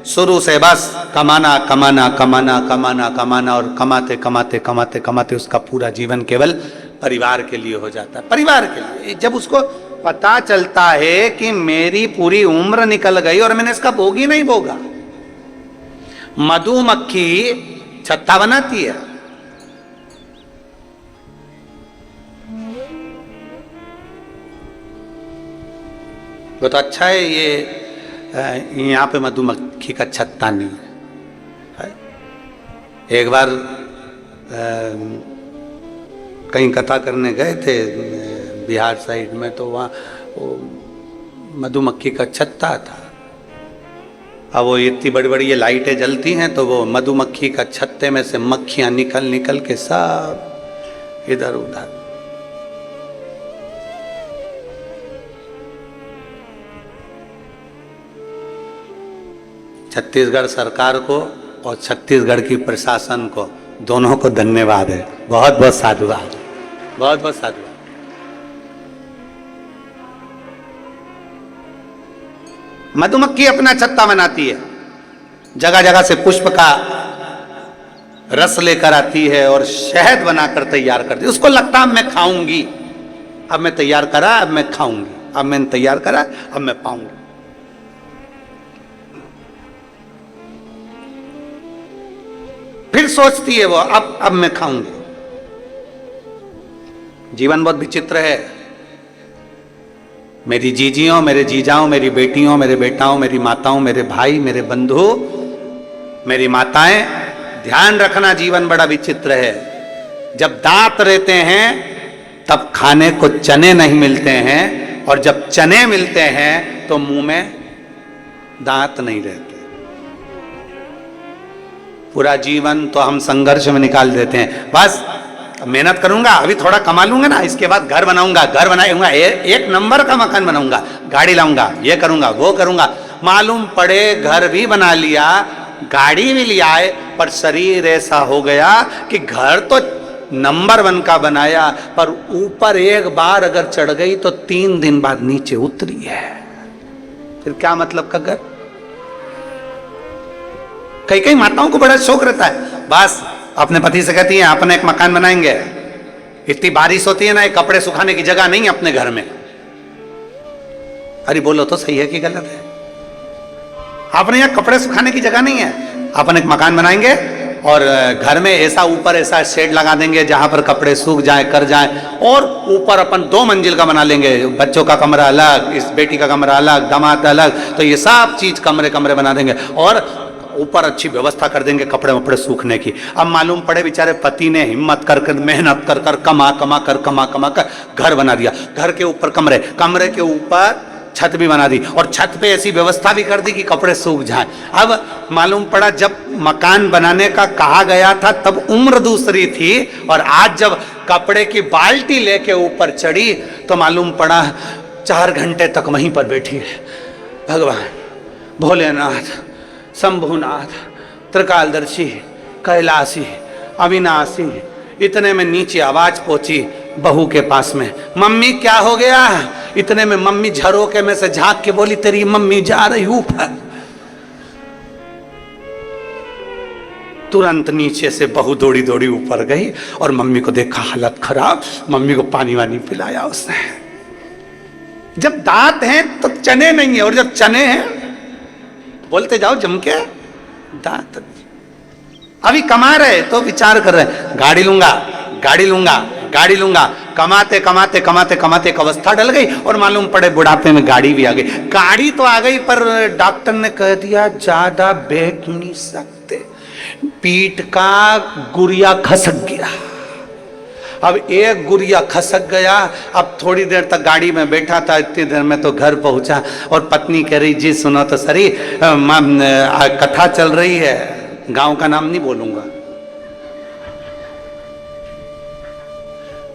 A: शुरू से बस कमाना कमाना कमाना कमाना कमाना, और कमाते कमाते कमाते कमाते उसका पूरा जीवन केवल परिवार के लिए हो जाता है, परिवार के लिए। जब उसको पता चलता है कि मेरी पूरी उम्र निकल गई और मैंने इसका भोग ही नहीं भोगा। मधुमक्खी छत्ता बनाती है, वो तो अच्छा है, ये यहाँ पे मधुमक्खी का छत्ता नहीं है। एक बार कहीं कथा करने गए थे बिहार साइड में, तो वहाँ मधुमक्खी का छत्ता था। अब वो इतनी बड़ी बड़ी ये लाइटें जलती हैं, तो वो मधुमक्खी का छत्ते में से मक्खियाँ निकल निकल के सब इधर उधर। छत्तीसगढ़ सरकार को और छत्तीसगढ़ की प्रशासन को, दोनों को धन्यवाद है। बहुत बहुत साधुवाद, बहुत बहुत साधुवाद। मधुमक्खी अपना छत्ता बनाती है, जगह जगह से पुष्प का रस लेकर आती है और शहद बनाकर तैयार करती है। उसको लगता है मैं खाऊंगी, अब मैं तैयार करा, अब मैं खाऊंगी, अब मैंने तैयार करा, अब मैं पाऊंगी। फिर सोचती है वो, अब मैं खाऊंगी। जीवन बहुत विचित्र है। मेरी जीजियों, मेरे जीजाओं, मेरी बेटियों, मेरे बेटाओं, मेरी माताओं, मेरे भाई, मेरे बंधु, मेरी माताएं, ध्यान रखना, जीवन बड़ा विचित्र है। जब दांत रहते हैं तब खाने को चने नहीं मिलते हैं, और जब चने मिलते हैं तो मुंह में दांत नहीं रहते। पूरा जीवन तो हम संघर्ष में निकाल देते हैं। बस मेहनत करूंगा, अभी थोड़ा कमा लूंगा ना, इसके बाद घर बनाऊंगा, घर बनाऊंगा, एक नंबर का मकान बनाऊंगा, गाड़ी लाऊंगा, ये करूंगा, वो करूंगा। मालूम पड़े घर भी बना लिया, गाड़ी भी लिया है, पर शरीर ऐसा हो गया कि घर तो नंबर 1 का बनाया, पर ऊपर एक बार अगर चढ़ गई तो 3 दिन बाद नीचे उतरी है। फिर क्या मतलब का घर? कई कई माताओं को बड़ा शौक रहता है, बस अपने पति से कहती है अपने एक मकान बनाएंगे। इतनी बारिश होती है ना, एक कपड़े सुखाने की जगह नहीं है अपने घर में। अरे बोलो तो सही है कि गलत है? अपने यहाँ कपड़े सुखाने की जगह नहीं है, अपन एक मकान बनाएंगे और घर में ऐसा ऊपर ऐसा शेड लगा देंगे जहां पर कपड़े सूख जाए, कर जाए, और ऊपर अपन 2 मंजिल का बना लेंगे। बच्चों का कमरा अलग, इस बेटी का कमरा अलग, दामाद अलग, तो ये सब चीज कमरे कमरे बना देंगे और ऊपर अच्छी व्यवस्था कर देंगे कपड़े वपड़े सूखने की। अब मालूम पड़े बेचारे पति ने हिम्मत कर मेहनत कर कमा कर घर बना दिया। घर के ऊपर कमरे, कमरे के ऊपर छत भी बना दी, और छत पे ऐसी व्यवस्था भी कर दी कि कपड़े सूख जाएं। अब मालूम पड़ा जब मकान बनाने का कहा गया था तब उम्र दूसरी थी, और आज जब कपड़े की बाल्टी लेके ऊपर चढ़ी तो मालूम पड़ा 4 घंटे तक वहीं पर बैठी है। भगवान भोलेनाथ, शंभुनाथ, त्रिकालदर्शी, कैलाशी, अविनाशी, इतने में नीचे आवाज पहुंची बहू के पास में, मम्मी क्या हो गया? इतने में मम्मी झरोके में से झांक के बोली, तेरी मम्मी जा रही ऊपर। तुरंत नीचे से बहू दौड़ी दौड़ी ऊपर गई और मम्मी को देखा हालत खराब, मम्मी को पानी वानी पिलाया उसने। जब दांत हैं तो चने नहीं है, और जब चने हैं बोलते जाओ जम के, दांत अभी कमा रहे तो विचार कर रहे गाड़ी लूंगा, गाड़ी लूंगा, गाड़ी लूंगा। कमाते कमाते कमाते कमाते एक अवस्था डल गई और मालूम पड़े बुढ़ापे में गाड़ी भी आ गई। गाड़ी तो आ गई पर डॉक्टर ने कह दिया ज्यादा बैठ नहीं सकते, पीठ का गुरिया खसक गया। अब एक गुरिया खसक गया। अब थोड़ी देर तक गाड़ी में बैठा था, इतनी देर में तो घर पहुंचा और पत्नी कह रही जी सुनो तो सरी, कथा चल रही है, गांव का नाम नहीं बोलूंगा,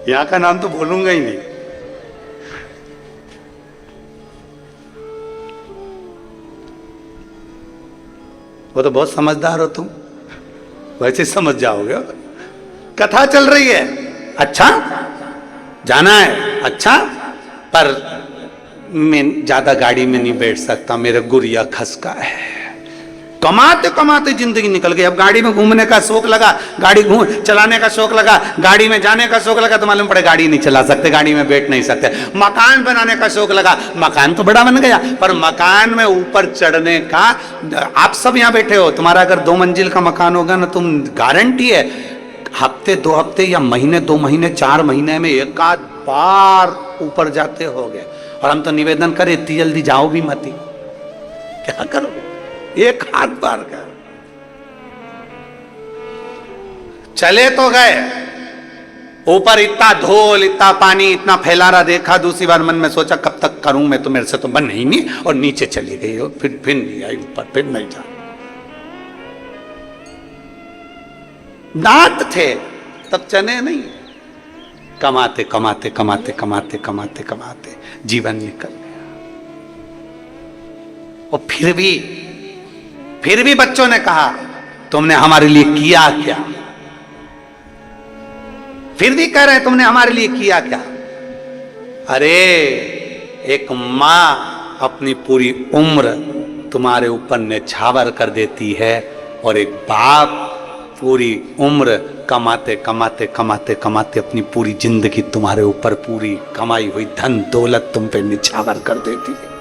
A: यहां का नाम तो बोलूंगा ही नहीं। वो तो बहुत समझदार हो तुम, वैसे समझ जाओगे। कथा चल रही है, अच्छा जाना है, अच्छा, पर मैं ज्यादा गाड़ी में नहीं बैठ सकता, मेरा गुरिया खसका है। कमाते कमाते जिंदगी निकल गई। अब गाड़ी में घूमने का शौक लगा, गाड़ी चलाने का शौक लगा, गाड़ी में जाने का शौक लगा, तो मालूम पड़े गाड़ी नहीं चला सकते, गाड़ी में बैठ नहीं सकते। मकान बनाने का शौक लगा, मकान तो बड़ा बन गया, पर मकान में ऊपर चढ़ने का, आप सब यहाँ बैठे हो, तुम्हारा अगर 2 मंजिल का मकान होगा ना, तुम गारंटी है हफ्ते 2 हफ्ते या महीने 2 महीने 4 महीने में एक आध बार ऊपर जाते होगे। और हम तो निवेदन करें इतनी जल्दी जाओ भी मत, क्या करोगे, एक हाथ बार का चले तो गए, ऊपर इतना धूल, इतना पानी, इतना फैलारा देखा। दूसरी बार मन में सोचा कब तक करूं मैं, तो मेरे से तो बन ही नहीं, और नीचे चली गई और फिर नहीं आई ऊपर, फिर नहीं जा। दांत थे तब चने नहीं। कमाते कमाते कमाते कमाते कमाते कमाते जीवन निकल गया। और फिर भी बच्चों ने कहा तुमने हमारे लिए किया क्या? फिर भी कह रहे हैं तुमने हमारे लिए किया क्या? अरे एक मां अपनी पूरी उम्र तुम्हारे ऊपर निछावर कर देती है और एक बाप पूरी उम्र कमाते कमाते कमाते कमाते अपनी पूरी जिंदगी तुम्हारे ऊपर पूरी कमाई हुई धन दौलत तुम पे निछावर कर देती है।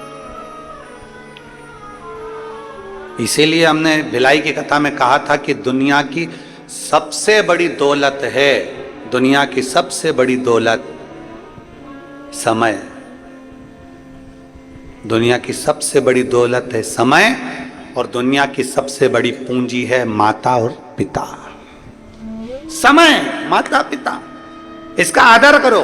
A: इसीलिए हमने भिलाई की कथा में कहा था कि दुनिया की सबसे बड़ी दौलत है, दुनिया की सबसे बड़ी दौलत समय। दुनिया की सबसे बड़ी दौलत है समय और दुनिया की सबसे बड़ी पूंजी है माता और पिता। समय, माता पिता, इसका आदर करो।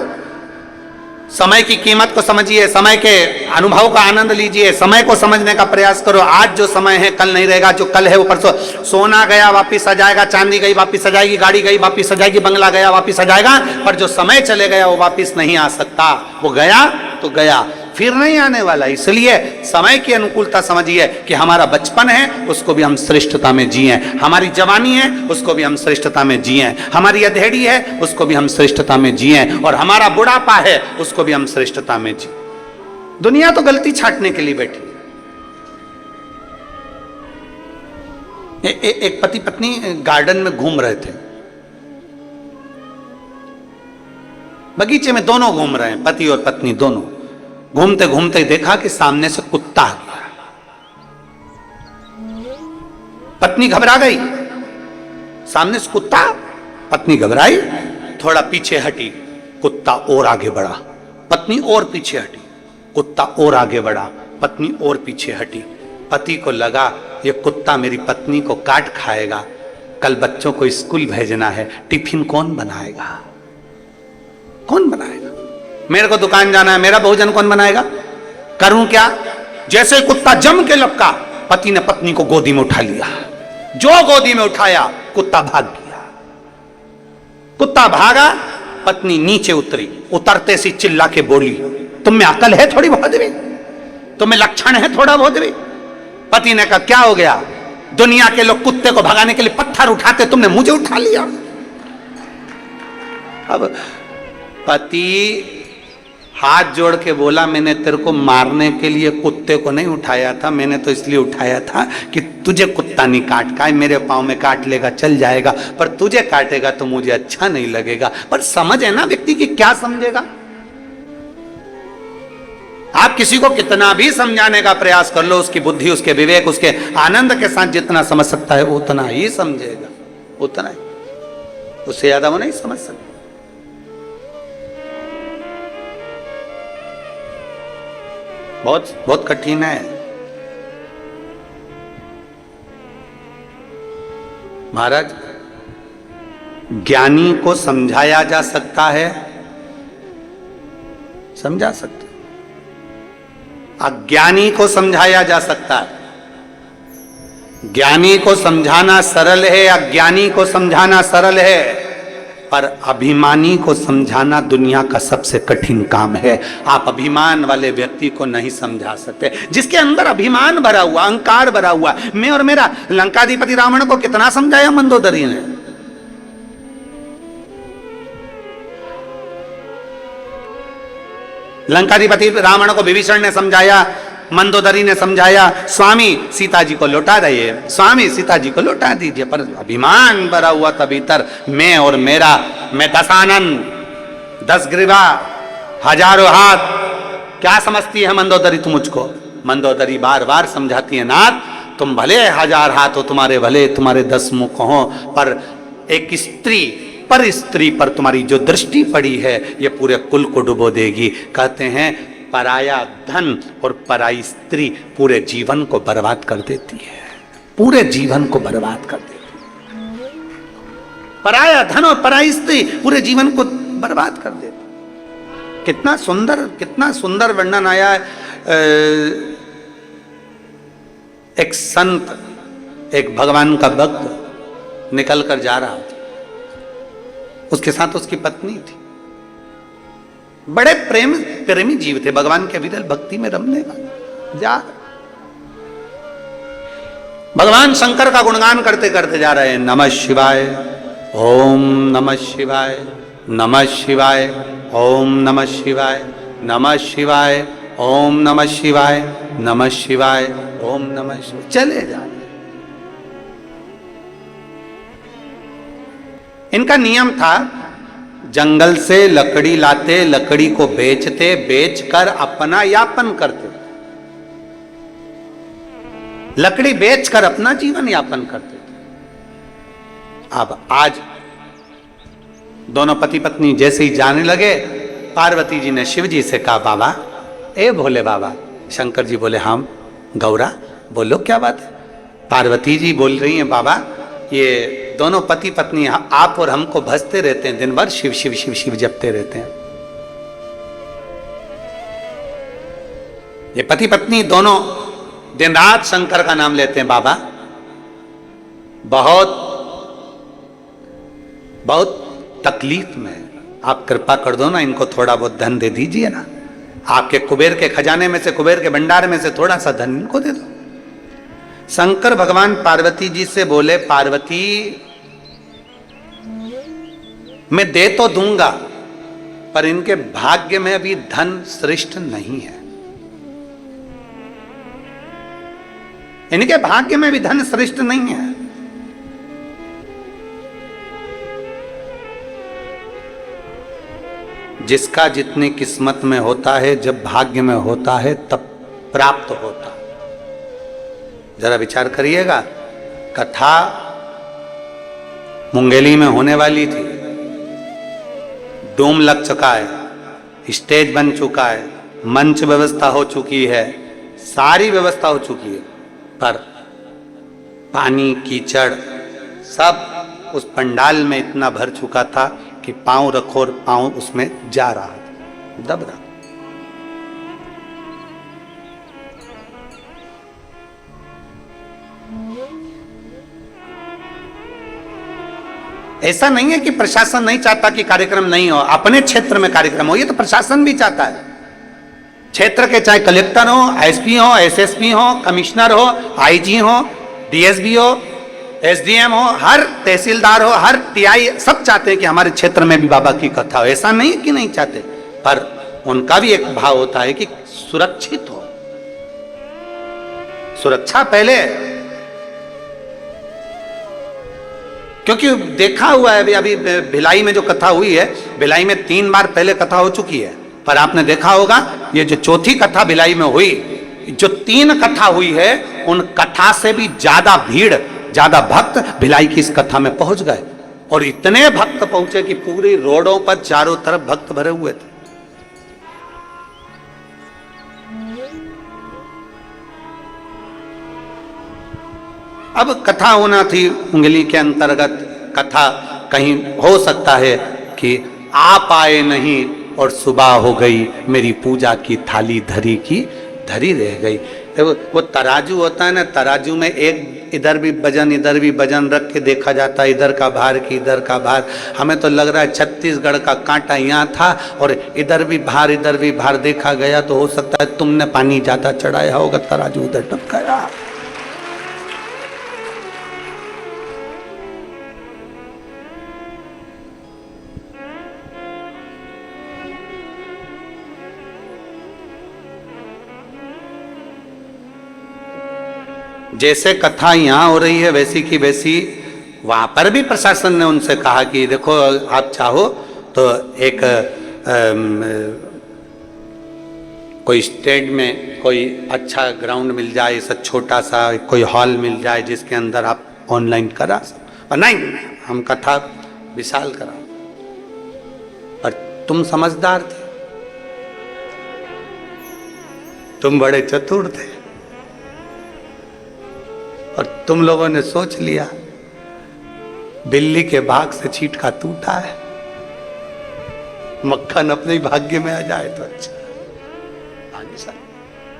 A: समय की कीमत को समझिए, समय के अनुभव का आनंद लीजिए, समय को समझने का प्रयास करो। आज जो समय है कल नहीं रहेगा, जो कल है वो परसों। सोना गया वापिस आ जाएगा, चांदी गई वापिस आ जाएगी, गाड़ी गई वापिस आ जाएगी, बंगला गया वापिस आ जाएगा, पर जो समय चले गया वो वापिस नहीं आ सकता। वो गया तो गया, फिर नहीं आने वाला। इसलिए समय की अनुकूलता समझिए कि हमारा बचपन है उसको भी हम श्रेष्ठता में जिए, हमारी जवानी है उसको भी हम श्रेष्ठता में जिए, हमारी अधेड़ी है उसको भी हम श्रेष्ठता में जिए, और हमारा बुढ़ापा है उसको भी हम श्रेष्ठता में जिए। दुनिया तो गलती छांटने के लिए बैठी है। एक पति पत्नी गार्डन में घूम रहे थे, बगीचे में दोनों घूम रहे हैं, पति और पत्नी दोनों। घूमते घूमते देखा कि सामने से कुत्ता आ गया। पत्नी घबरा गई, सामने से कुत्ता, पत्नी घबराई, थोड़ा पीछे हटी, कुत्ता और आगे बढ़ा, पत्नी और पीछे हटी, कुत्ता और आगे बढ़ा, पत्नी और पीछे हटी। पति को लगा ये कुत्ता मेरी पत्नी को काट खाएगा, कल बच्चों को स्कूल भेजना है, टिफिन कौन बनाएगा? कौन बनाएगा? मेरे को दुकान जाना है, मेरा भोजन कौन बनाएगा? करूं क्या? जैसे कुत्ता जम के लपका, पति ने पत्नी को गोदी में उठा लिया। जो गोदी में उठाया, कुत्ता भाग गया। कुत्ता भागा, पत्नी नीचे उतरी, उतरते सी चिल्ला के बोली, तुम में अकल है थोड़ी बहुत भी? तुम्हें लक्षण है थोड़ा बहुत भी? पति ने कहा क्या हो गया? दुनिया के लोग कुत्ते को भगाने के लिए पत्थर उठाते, तुमने मुझे उठा लिया। अब पति हाथ जोड़ के बोला, मैंने तेरे को मारने के लिए कुत्ते को नहीं उठाया था, मैंने तो इसलिए उठाया था कि तुझे कुत्ता नहीं काट खाए, मेरे पाँव में काट लेगा चल जाएगा, पर तुझे काटेगा तो मुझे अच्छा नहीं लगेगा। पर समझ है ना व्यक्ति की क्या समझेगा? आप किसी को कितना भी समझाने का प्रयास कर लो, उसकी बुद्धि, उसके विवेक, उसके आनंद के साथ जितना समझ सकता है उतना ही समझेगा, उतना ही, उससे ज्यादा वो नहीं समझ सकता। बहुत बहुत कठिन है। महाराज, ज्ञानी को समझाया जा सकता है, समझा सकते, अज्ञानी को समझाया जा सकता है। ज्ञानी को समझाना सरल है, अज्ञानी को समझाना सरल है, पर अभिमानी को समझाना दुनिया का सबसे कठिन काम है। आप अभिमान वाले व्यक्ति को नहीं समझा सकते, जिसके अंदर अभिमान भरा हुआ, अहंकार भरा हुआ। मैं और मेरा, लंकाधिपति रावण को कितना समझाया मंदोदरी ने? लंकाधिपति रावण को विभीषण ने समझाया, मंदोदरी ने समझाया, स्वामी सीता जी को लौटा दीजिए, स्वामी सीता जी को लौटा दीजिए, पर अभिमान भरा हुआ था भीतर, मैं और मेरा, मैं दशानन, 10 ग्रीवा, हजारों हाथ, क्या समझती है मंदोदरी तू मुझको? मंदोदरी बार बार समझाती है, नाथ तुम भले 1000 हाथ हो, तुम्हारे भले तुम्हारे 10 मुख हो, पर एक स्त्री पर तुम्हारी जो दृष्टि पड़ी है ये पूरे कुल को डुबो देगी। कहते हैं पराया धन और पराई स्त्री पूरे जीवन को बर्बाद कर देती है, पूरे जीवन को बर्बाद कर देती है। पराया धन और पराई स्त्री पूरे जीवन को बर्बाद कर देती। कितना सुंदर वर्णन आया है। एक संत, एक भगवान का भक्त निकल कर जा रहा था, उसके साथ उसकी पत्नी थी। बड़े प्रेमी जीव थे, भगवान के विरल भक्ति में रमने वाले। जा भगवान शंकर का गुणगान करते करते जा रहे हैं, नमः शिवाय, ओम नमः शिवाय, नमः शिवाय, ओम नमः शिवाय, नमः शिवाय, ओम नमः शिवाय, नमः शिवाय, ओम नमः शिवाय, चले जा। इनका नियम था, जंगल से लकड़ी लाते, लकड़ी को बेचते, बेचकर अपना यापन करते, लकड़ी बेचकर अपना जीवन यापन करते थे। अब आज दोनों पति पत्नी जैसे ही जाने लगे, पार्वती जी ने शिव जी से कहा, बाबा, ए भोले बाबा। शंकर जी बोले, हाँ गौरा बोलो क्या बात है। पार्वती जी बोल रही हैं, बाबा ये दोनों पति पत्नी आप और हमको भजते रहते हैं, दिन भर शिव शिव शिव शिव जपते रहते हैं। ये पति पत्नी दोनों दिन रात शंकर का नाम लेते हैं। बाबा बहुत बहुत तकलीफ में, आप कृपा कर दो ना, इनको थोड़ा बहुत धन दे दीजिए ना, आपके कुबेर के खजाने में से, कुबेर के भंडार में से थोड़ा सा धन इनको दे दो। शंकर भगवान पार्वती जी से बोले, पार्वती मैं दे तो दूंगा, पर इनके भाग्य में अभी धन श्रेष्ठ नहीं है, इनके भाग्य में भी धन श्रेष्ठ नहीं है। जिसका जितनी किस्मत में होता है, जब भाग्य में होता है तब प्राप्त होता है। जरा विचार करिएगा, कथा मुंगेली में होने वाली थी, डोम लग चुका है, स्टेज बन चुका है, मंच व्यवस्था हो चुकी है, सारी व्यवस्था हो चुकी है, पर पानी कीचड़ सब उस पंडाल में इतना भर चुका था कि पांव रखो और पांव उसमें जा रहा था, दब रहा। ऐसा नहीं है कि प्रशासन नहीं चाहता कि कार्यक्रम नहीं हो, अपने क्षेत्र में कार्यक्रम हो, ये तो प्रशासन भी चाहता है। क्षेत्र के चाहे कलेक्टर हो, एसपी हो, एसएसपी हो, कमिश्नर हो, आईजी हो, डीएसपी हो, एसडीएम हो, हर तहसीलदार हो, हर टीआई, सब चाहते हैं कि हमारे क्षेत्र में भी बाबा की कथा हो। ऐसा नहीं कि नहीं चाहते, पर उनका भी एक भाव होता है कि सुरक्षित हो, सुरक्षा पहले। क्योंकि देखा हुआ है अभी भिलाई में जो कथा हुई है, भिलाई में 3 बार पहले कथा हो चुकी है, पर आपने देखा होगा ये जो चौथी कथा भिलाई में हुई, जो 3 कथा हुई है, उन कथा से भी ज्यादा भीड़, ज्यादा भक्त भिलाई की इस कथा में पहुंच गए, और इतने भक्त पहुंचे कि पूरी रोडों पर चारों तरफ भक्त भरे हुए थे। अब कथा होना थी उंगली के अंतर्गत, कथा कहीं हो सकता है कि आप आए नहीं और सुबह हो गई, मेरी पूजा की थाली धरी की धरी रह गई। वो तराजू होता है ना, तराजू में एक इधर भी वजन रख के देखा जाता है, इधर का भार की इधर का भार। हमें तो लग रहा है छत्तीसगढ़ का कांटा यहाँ था और इधर भी भार देखा गया, तो हो सकता है तुमने पानी ज्यादा चढ़ाया होगा, तराजू उधर टपकाया। जैसे कथा यहाँ हो रही है वैसी की वैसी वहां पर भी प्रशासन ने उनसे कहा कि देखो आप चाहो तो एक कोई स्टेट में कोई अच्छा ग्राउंड मिल जाए, ऐसा छोटा सा कोई हॉल मिल जाए जिसके अंदर आप ऑनलाइन करा सको, पर नहीं, हम कथा विशाल करा। पर तुम समझदार थे, तुम बड़े चतुर थे, और तुम लोगों ने सोच लिया बिल्ली के भाग से छींटा टूटा है, मक्खन अपने भाग्य में आ जाए तो अच्छा।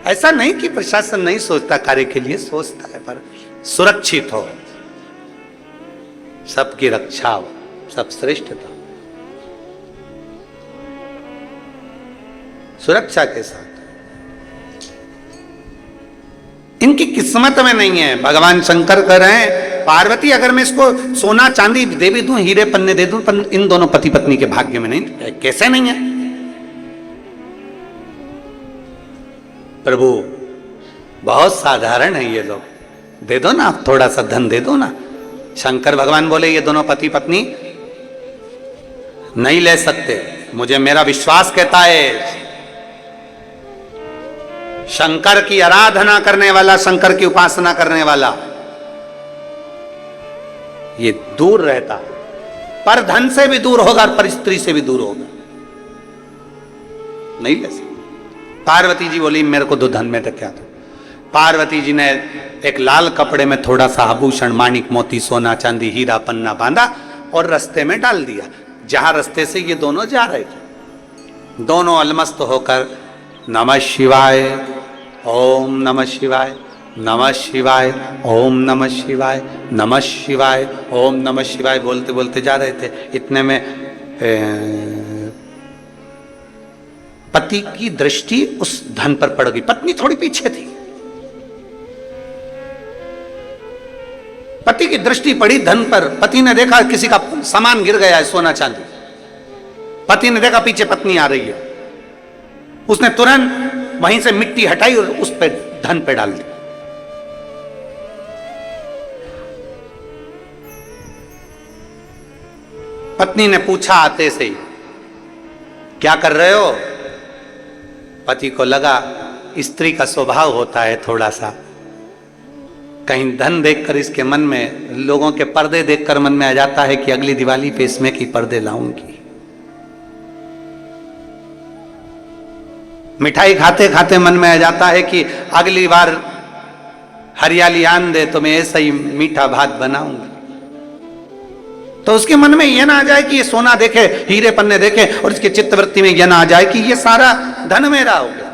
A: ऐसा नहीं कि प्रशासन नहीं सोचता, कार्य के लिए सोचता है, पर सुरक्षित हो, सबकी रक्षा हो, सब श्रेष्ठता, सुरक्षा के साथ। इनकी किस्मत में नहीं है। भगवान शंकर कह रहे हैं पार्वती अगर मैं इसको सोना चांदी दे भी दूं, हीरे पन्ने दे दूं, पर इन दोनों पति पत्नी के भाग्य में नहीं। कैसे नहीं है? प्रभु बहुत साधारण है ये लोग, दे दो ना, थोड़ा सा धन दे दो ना। शंकर भगवान बोले ये दोनों पति पत्नी नहीं ले सकते। मुझे मेरा विश्वास कहता है शंकर की आराधना करने वाला, शंकर की उपासना करने वाला ये दूर रहता, पर धन से भी दूर होगा और पर स्त्री से भी दूर होगा, नहीं ले सकते। पार्वती जी बोली मेरे को दो धन में तो क्या दो। पार्वती जी ने एक लाल कपड़े में थोड़ा सा आभूषण, माणिक मोती, सोना चांदी, हीरा पन्ना बांधा और रास्ते में डाल दिया। जहां रास्ते से ये दोनों जा रहे थे, दोनों अलमस्त होकर नमः शिवाय, ओम नमः शिवाय, नमः शिवाय, ओम नमः शिवाय, नमः शिवाय, ओम नमः शिवाय बोलते बोलते जा रहे थे। इतने में पति की दृष्टि उस धन पर पड़ गई। पत्नी थोड़ी पीछे थी, पति की दृष्टि पड़ी धन पर। पति ने देखा किसी का सामान गिर गया है, सोना चांदी। पति ने देखा पीछे पत्नी आ रही है, उसने तुरंत वहीं से मिट्टी हटाई और उस पे धन पे डाल दी। पत्नी ने पूछा आते से ही क्या कर रहे हो? पति को लगा स्त्री का स्वभाव होता है थोड़ा सा, कहीं धन देखकर इसके मन में, लोगों के पर्दे देखकर मन में आ जाता है कि अगली दिवाली पे इसमें की पर्दे लाऊंगी। मिठाई खाते मन में आ जाता है कि अगली बार हरियाली आन दे तो मैं ऐसा ही मीठा भात बनाऊंगी। तो उसके मन में यह ना आ जाए कि ये सोना देखे, हीरे पन्ने देखे और इसके चित्तवृत्ति में यह ना आ जाए कि ये सारा धन मेरा हो गया,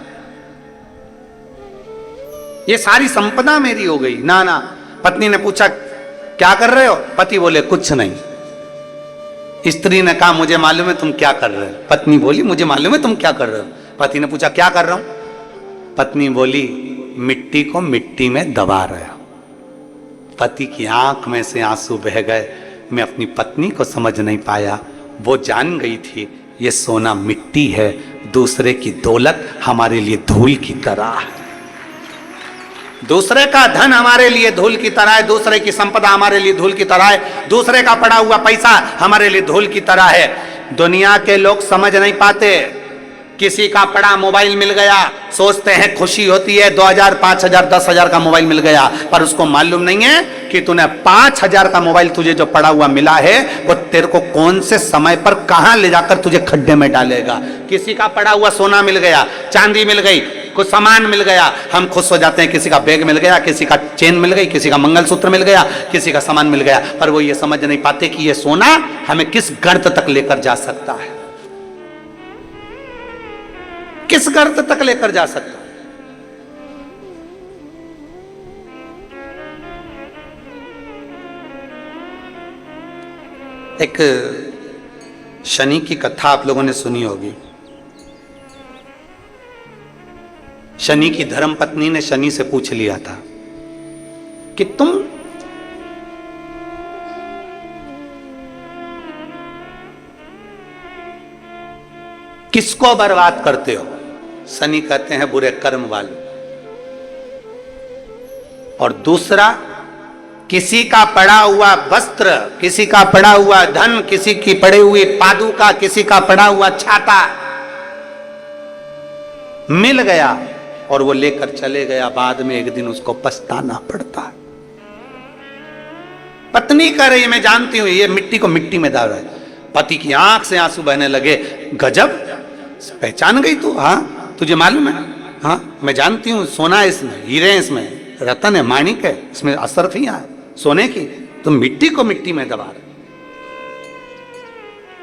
A: ये सारी संपदा मेरी हो गई। ना ना। पत्नी ने पूछा क्या कर रहे हो? पति बोले कुछ नहीं। स्त्री ने कहा मुझे मालूम है तुम क्या कर रहे हो। पत्नी बोली मुझे मालूम है तुम क्या कर रहे हो। पति ने पूछा क्या कर रहा हूं? पत्नी बोली मिट्टी को मिट्टी में दबा रहा। पति की आंख में से आंसू बह गए। मैं अपनी पत्नी को समझ नहीं पाया, वो जान गई थी ये सोना मिट्टी है, दूसरे की दौलत हमारे लिए धूल की तरह है, दूसरे का धन हमारे लिए धूल की तरह है, दूसरे की संपदा हमारे लिए धूल की तरह है, दूसरे का पड़ा हुआ पैसा हमारे लिए धूल की तरह है। दुनिया के लोग समझ नहीं पाते। किसी का पड़ा मोबाइल मिल गया, सोचते हैं खुशी होती है, 2000, 5000, 10,000 का मोबाइल मिल गया, पर उसको मालूम नहीं है कि तूने 5000 का मोबाइल तुझे जो पड़ा हुआ मिला है वो तेरे को कौन से समय पर कहां ले जाकर तुझे खड्डे में डालेगा। किसी का पड़ा हुआ सोना मिल गया, चांदी मिल गई, कुछ सामान मिल गया, हम खुश हो जाते हैं। किसी का बैग मिल गया, किसी का चेन मिल गई, किसी का मंगलसूत्र मिल गया, किसी का सामान मिल गया, पर वो ये समझ नहीं पाते कि ये सोना हमें किस गर्त तक लेकर जा सकता है, किस गर्त तक लेकर जा सकता है। एक शनि की कथा आप लोगों ने सुनी होगी। शनि की धर्म पत्नी ने शनि से पूछ लिया था कि तुम किसको बर्बाद करते हो? शनि कहते हैं बुरे कर्म वाले। और दूसरा, किसी का पड़ा हुआ वस्त्र, किसी का पड़ा हुआ धन, किसी की पड़ी हुई पादुका, किसी का पड़ा हुआ छाता मिल गया और वो लेकर चले गया, बाद में एक दिन उसको पछताना पड़ता है। पत्नी कह रही मैं जानती हूं ये मिट्टी को मिट्टी में डाल रहा है। पति की आंख से आंसू बहने लगे। गजब, पहचान गई तू? हाँ तुझे मालूम है? हाँ मैं जानती हूँ, सोना है इसमें, हीरे हैं इसमें, रतन है, माणिक है, इसमें असरफियां है सोने की। तुम मिट्टी को मिट्टी में दबा रहे,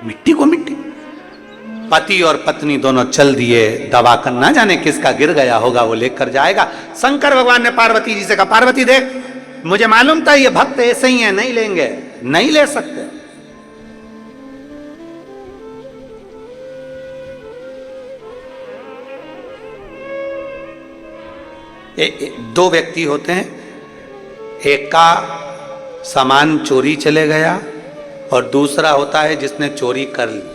A: मिट्टी को मिट्टी। पति और पत्नी दोनों चल दिए, दबा कर ना जाने किसका गिर गया होगा, वो लेकर जाएगा। शंकर भगवान ने पार्वती जी से कहा पार्वती देख, मुझे मालूम था ये भक्त ऐसे ही है, नहीं लेंगे, नहीं ले सकते। दो व्यक्ति होते हैं, एक का सामान चोरी चले गया और दूसरा होता है जिसने चोरी कर लिया।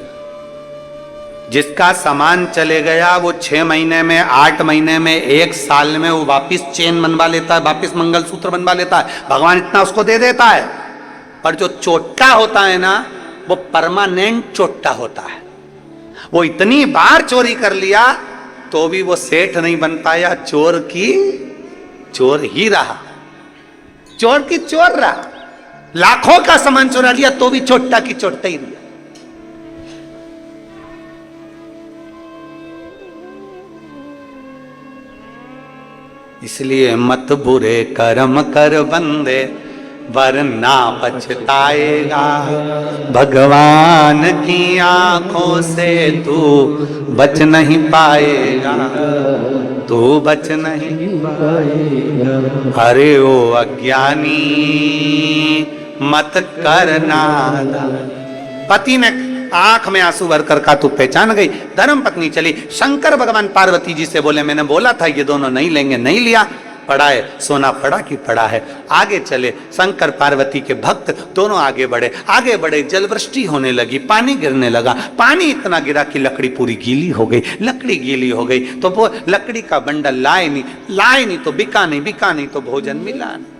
A: जिसका सामान चले गया वो 6 महीने में, 8 महीने में, 1 साल में वो वापिस चेन बनवा लेता है, वापिस मंगलसूत्र बनवा लेता है, भगवान इतना उसको दे देता है। पर जो चोट्टा होता है ना, वो परमानेंट चोट्टा होता है। वो इतनी बार चोरी कर लिया तो भी वो सेठ नहीं बन पाया, चोर की चोर ही रहा, चोर की चोर रहा। लाखों का सामान चुरा लिया तो भी चोट्टा की चोट्टा ही रहा। इसलिए मत बुरे कर्म कर बंदे, वरना पछताएगा। भगवान की आंखों से तू बच नहीं पाएगा, तू बच नहीं पाएगा। अरे ओ अज्ञानी मत करना। पति ने आंख में आंसू भरकर कहा, तू पहचान गई? धर्म पत्नी चली, शंकर भगवान पार्वती जी से बोले, मैंने बोला था ये दोनों नहीं लेंगे, नहीं लिया। पड़ा है सोना, पड़ा कि पड़ा है। आगे चले, शंकर पार्वती के भक्त दोनों आगे बढ़े, जलवृष्टि होने लगी, पानी गिरने लगा। पानी इतना गिरा कि लकड़ी पूरी गीली हो गई। लकड़ी गीली हो गई तो वो लकड़ी का बंडल लाए नहीं तो बिका नहीं तो भोजन मिला नहीं।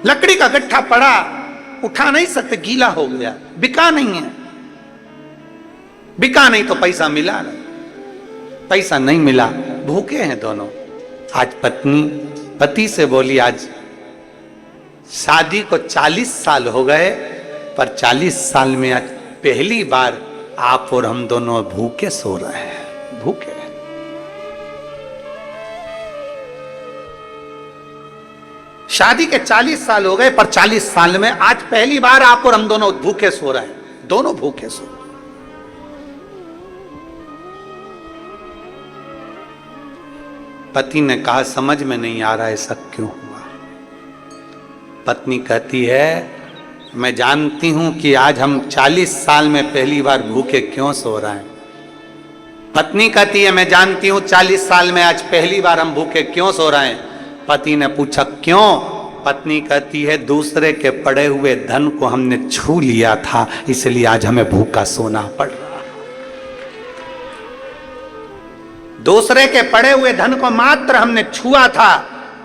A: लकड़ी का गट्ठा पड़ा, उठा नहीं सकते, गीला हो गया, बिका नहीं है। बिका नहीं तो पैसा मिला नहीं, पैसा नहीं मिला, भूखे हैं दोनों। आज पति से बोली, आज शादी को 40 साल हो गए, पर 40 साल में आज पहली बार आप और हम दोनों भूखे सो रहे हैं, भूखे। शादी के 40 साल हो गए, पर 40 साल में आज पहली बार आप और हम दोनों भूखे सो रहे हैं, दोनों भूखे सो। पति ने कहा, समझ में नहीं आ रहा है सब क्यों हुआ। पत्नी कहती है, मैं जानती हूं कि आज हम 40 साल में पहली बार भूखे क्यों सो रहे हैं। पत्नी कहती है, मैं जानती हूं 40 साल में आज पहली बार हम भूखे क्यों सो रहे हैं। पति ने पूछा, क्यों? पत्नी कहती है, दूसरे के पड़े हुए धन को हमने छू लिया था, इसलिए आज हमें भूखा सोना पड़ रहा। दूसरे के पड़े हुए धन को मात्र हमने छुआ था,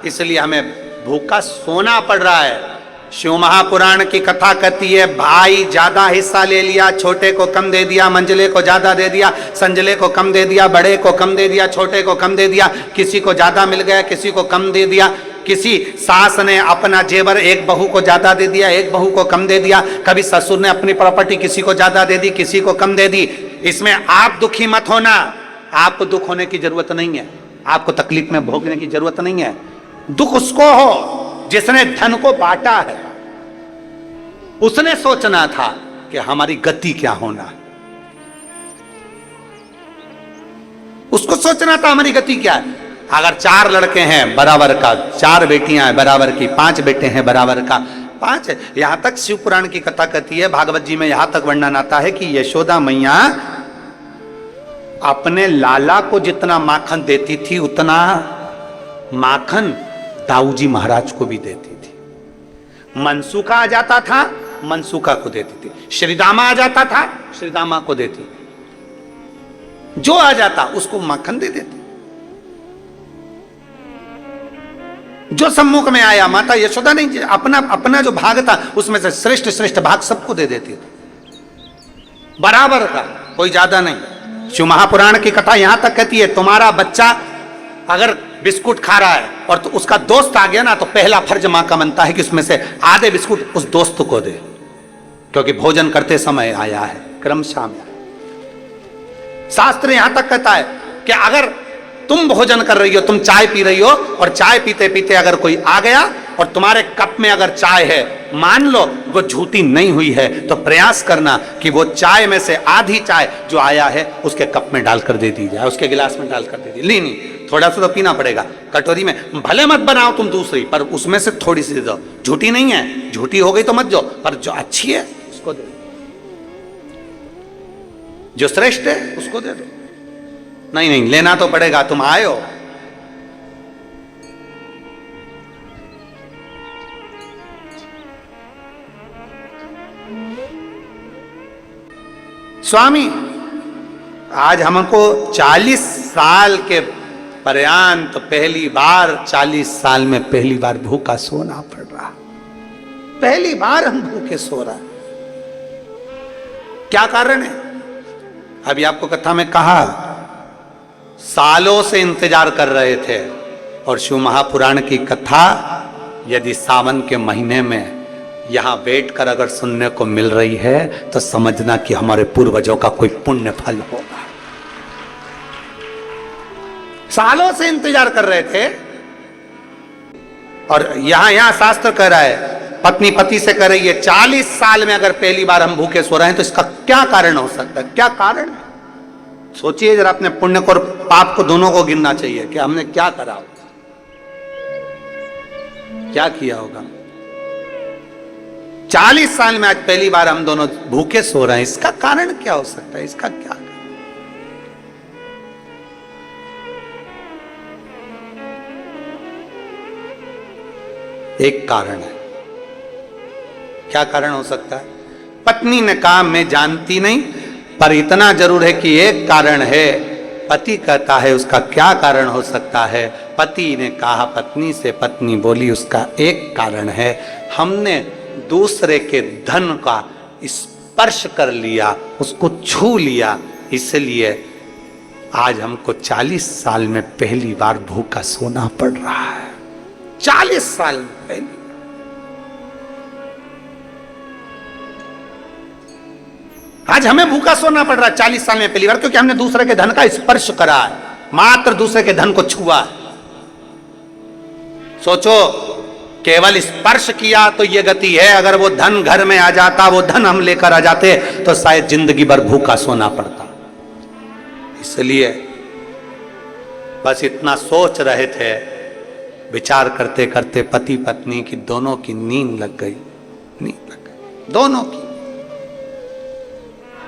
A: इसलिए हमें भूखा सोना पड़ रहा है। शिव महापुराण की कथा कहती है, भाई ज्यादा हिस्सा ले लिया, छोटे को कम दे दिया, मंझले को ज्यादा दे दिया, संजले को कम दे दिया, बड़े को कम दे दिया, छोटे को कम दे दिया, किसी को ज्यादा मिल गया, किसी को कम दे दिया। किसी सास ने अपना जेवर एक बहू को ज्यादा दे दिया, एक बहू को कम दे दिया। कभी ससुर ने अपनी प्रॉपर्टी किसी को ज्यादा दे दी, किसी को कम दे दी। इसमें आप दुखी मत होना, आपको दुख होने की जरूरत नहीं है, आपको तकलीफ में भोगने की जरूरत नहीं है। दुख उसको हो जिसने धन को बांटा है। उसने सोचना था कि हमारी गति क्या होना, उसको सोचना था हमारी गति क्या है। अगर 4 लड़के हैं बराबर का, 4 बेटियां हैं बराबर की, 5 बेटे हैं बराबर का, 5 है। यहां तक शिव पुराण की कथा कहती है, भागवत जी में यहां तक वर्णन आता है कि यशोदा मैया अपने लाला को जितना माखन देती थी, उतना माखन दाऊजी महाराज को भी देती थी। मनसूखा आ जाता था, मनसूखा को देती थी। श्रीदामा आ जाता था, श्रीदामा को देती। जो आ जाता उसको माखन दे देती। जो सम्मुख में आया, माता यशोदा नहीं, अपना जो भाग था उसमें से श्रेष्ठ श्रेष्ठ भाग सबको दे देती थी, बराबर का, कोई ज्यादा नहीं। शिव महापुराण की कथा यहां तक कहती है, तुम्हारा बच्चा अगर बिस्कुट खा रहा है और तो उसका दोस्त आ गया ना, तो पहला फर्ज मां का बनता है कि उसमें से आधे बिस्कुट उस दोस्त को दे, क्योंकि भोजन करते समय आया है, क्रमशः में। शास्त्र यहां तक कहता है कि अगर तुम भोजन कर रही हो, तुम चाय पी रही हो, और चाय पीते पीते अगर कोई आ गया और तुम्हारे कप में अगर चाय है, मान लो वो झूठी नहीं हुई है, तो प्रयास करना कि वो चाय में से आधी चाय जो आया है उसके कप में डालकर दे दी जाए, उसके गिलास में डालकर दे दी। नहीं, थोड़ा सा तो पीना पड़ेगा। कटोरी में भले मत बनाओ तुम दूसरी, पर उसमें से थोड़ी सी दे दो। झूठी नहीं है, झूठी हो गई तो मत दो, पर जो अच्छी है उसको दे दो, जो श्रेष्ठ है उसको दे दो। नहीं नहीं, लेना तो पड़ेगा, तुम आए हो। स्वामी, आज हमको 40 साल के पर्यंत पहली बार, 40 साल में पहली बार भूखा सोना पड़ रहा। पहली बार हम भूखे सो रहा। क्या कारण है? अभी आपको कथा में कहा, सालों से इंतजार कर रहे थे। और शिव महापुराण की कथा यदि सावन के महीने में यहां बैठकर अगर सुनने को मिल रही है तो समझना कि हमारे पूर्वजों का कोई पुण्य फल होगा। सालों से इंतजार कर रहे थे। और यहां शास्त्र कह रहा है, पत्नी पति से कह रही है, 40 साल में अगर पहली बार हम भूखे सो रहे हैं तो इसका क्या कारण हो सकता है? क्या कारण है? सोचिए जरा, अपने पुण्य को और पाप को दोनों को गिनना चाहिए कि हमने क्या करा होगा, क्या किया होगा। 40 साल में आज पहली बार हम दोनों भूखे सो रहे हैं, इसका कारण क्या हो सकता है? इसका क्या? एक कारण है। क्या कारण हो सकता है? पत्नी ने कहा मैं जानती नहीं, पर इतना जरूर है कि एक कारण है। पति कहता है उसका क्या कारण हो सकता है? पति ने कहा पत्नी से, पत्नी बोली उसका एक कारण है, हमने दूसरे के धन का स्पर्श कर लिया, उसको छू लिया, इसलिए आज हमको 40 साल में पहली बार भूखा सोना पड़ रहा है। 40 साल में पहली। आज हमें भूखा सोना पड़ रहा है 40 साल में पहली बार, क्योंकि हमने दूसरे के धन का स्पर्श करा है, मात्र दूसरे के धन को छुआ है। सोचो, केवल स्पर्श किया तो यह गति है। अगर वो धन घर में आ जाता, वो धन हम लेकर आ जाते तो शायद जिंदगी भर भूखा सोना पड़ता। इसलिए बस इतना सोच रहे थे, विचार करते करते पति पत्नी की दोनों की नींद लग गई। नींद लग गई दोनों की।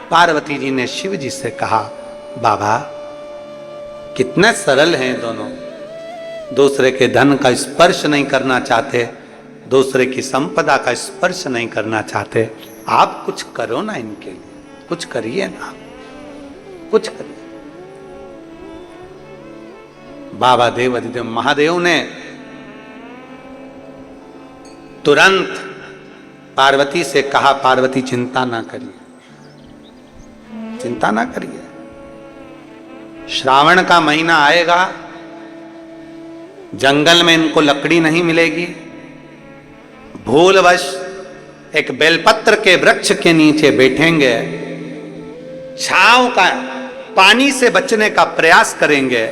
A: पार्वती जी ने शिव जी से कहा, बाबा कितने सरल हैं दोनों, दूसरे के धन का स्पर्श नहीं करना चाहते, दूसरे की संपदा का स्पर्श नहीं करना चाहते। आप कुछ करो ना इनके लिए, कुछ करिए ना, कुछ करिए। बाबा देव अधिदेव महादेव ने तुरंत पार्वती से कहा, पार्वती चिंता ना करिए, चिंता ना करिए। श्रावण का महीना आएगा, जंगल में इनको लकड़ी नहीं मिलेगी, भूलवश एक बेलपत्र के वृक्ष के नीचे बैठेंगे, छांव का पानी से बचने का प्रयास करेंगे,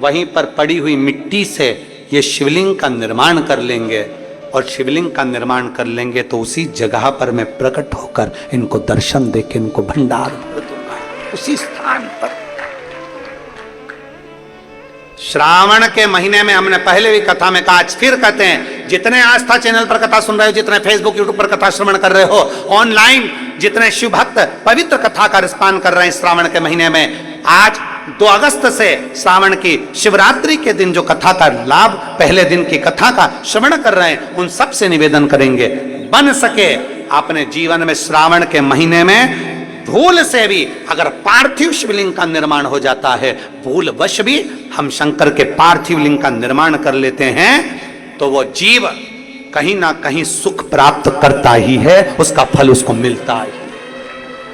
A: वहीं पर पड़ी हुई मिट्टी से ये शिवलिंग का निर्माण कर लेंगे। और शिवलिंग का निर्माण कर लेंगे तो उसी जगह पर मैं प्रकट होकर इनको दर्शन देकर इनको भंडार भर दूंगा, उसी स्थान पर। श्रावण के महीने में हमने पहले भी कथा में कहा, आज फिर कहते हैं, जितने आस्था चैनल पर कथा सुन रहे हो, जितने फेसबुक यूट्यूब पर कथा श्रवण कर रहे हो, ऑनलाइन जितने शिव भक्त पवित्र कथा का रिस्पान कर रहे हैं श्रावण के महीने में, आज 2 अगस्त से श्रावण की शिवरात्रि के दिन जो कथा का लाभ, पहले दिन की कथा का श्रवण कर रहे हैं, उन सब से निवेदन करेंगे, बन सके अपने जीवन में श्रावण के महीने में भूल से भी अगर पार्थिव शिवलिंग का निर्माण हो जाता है, भूलवश भी हम शंकर के पार्थिव लिंग का निर्माण कर लेते हैं, तो वो जीव कहीं ना कहीं सुख प्राप्त करता ही है, उसका फल उसको मिलता ही,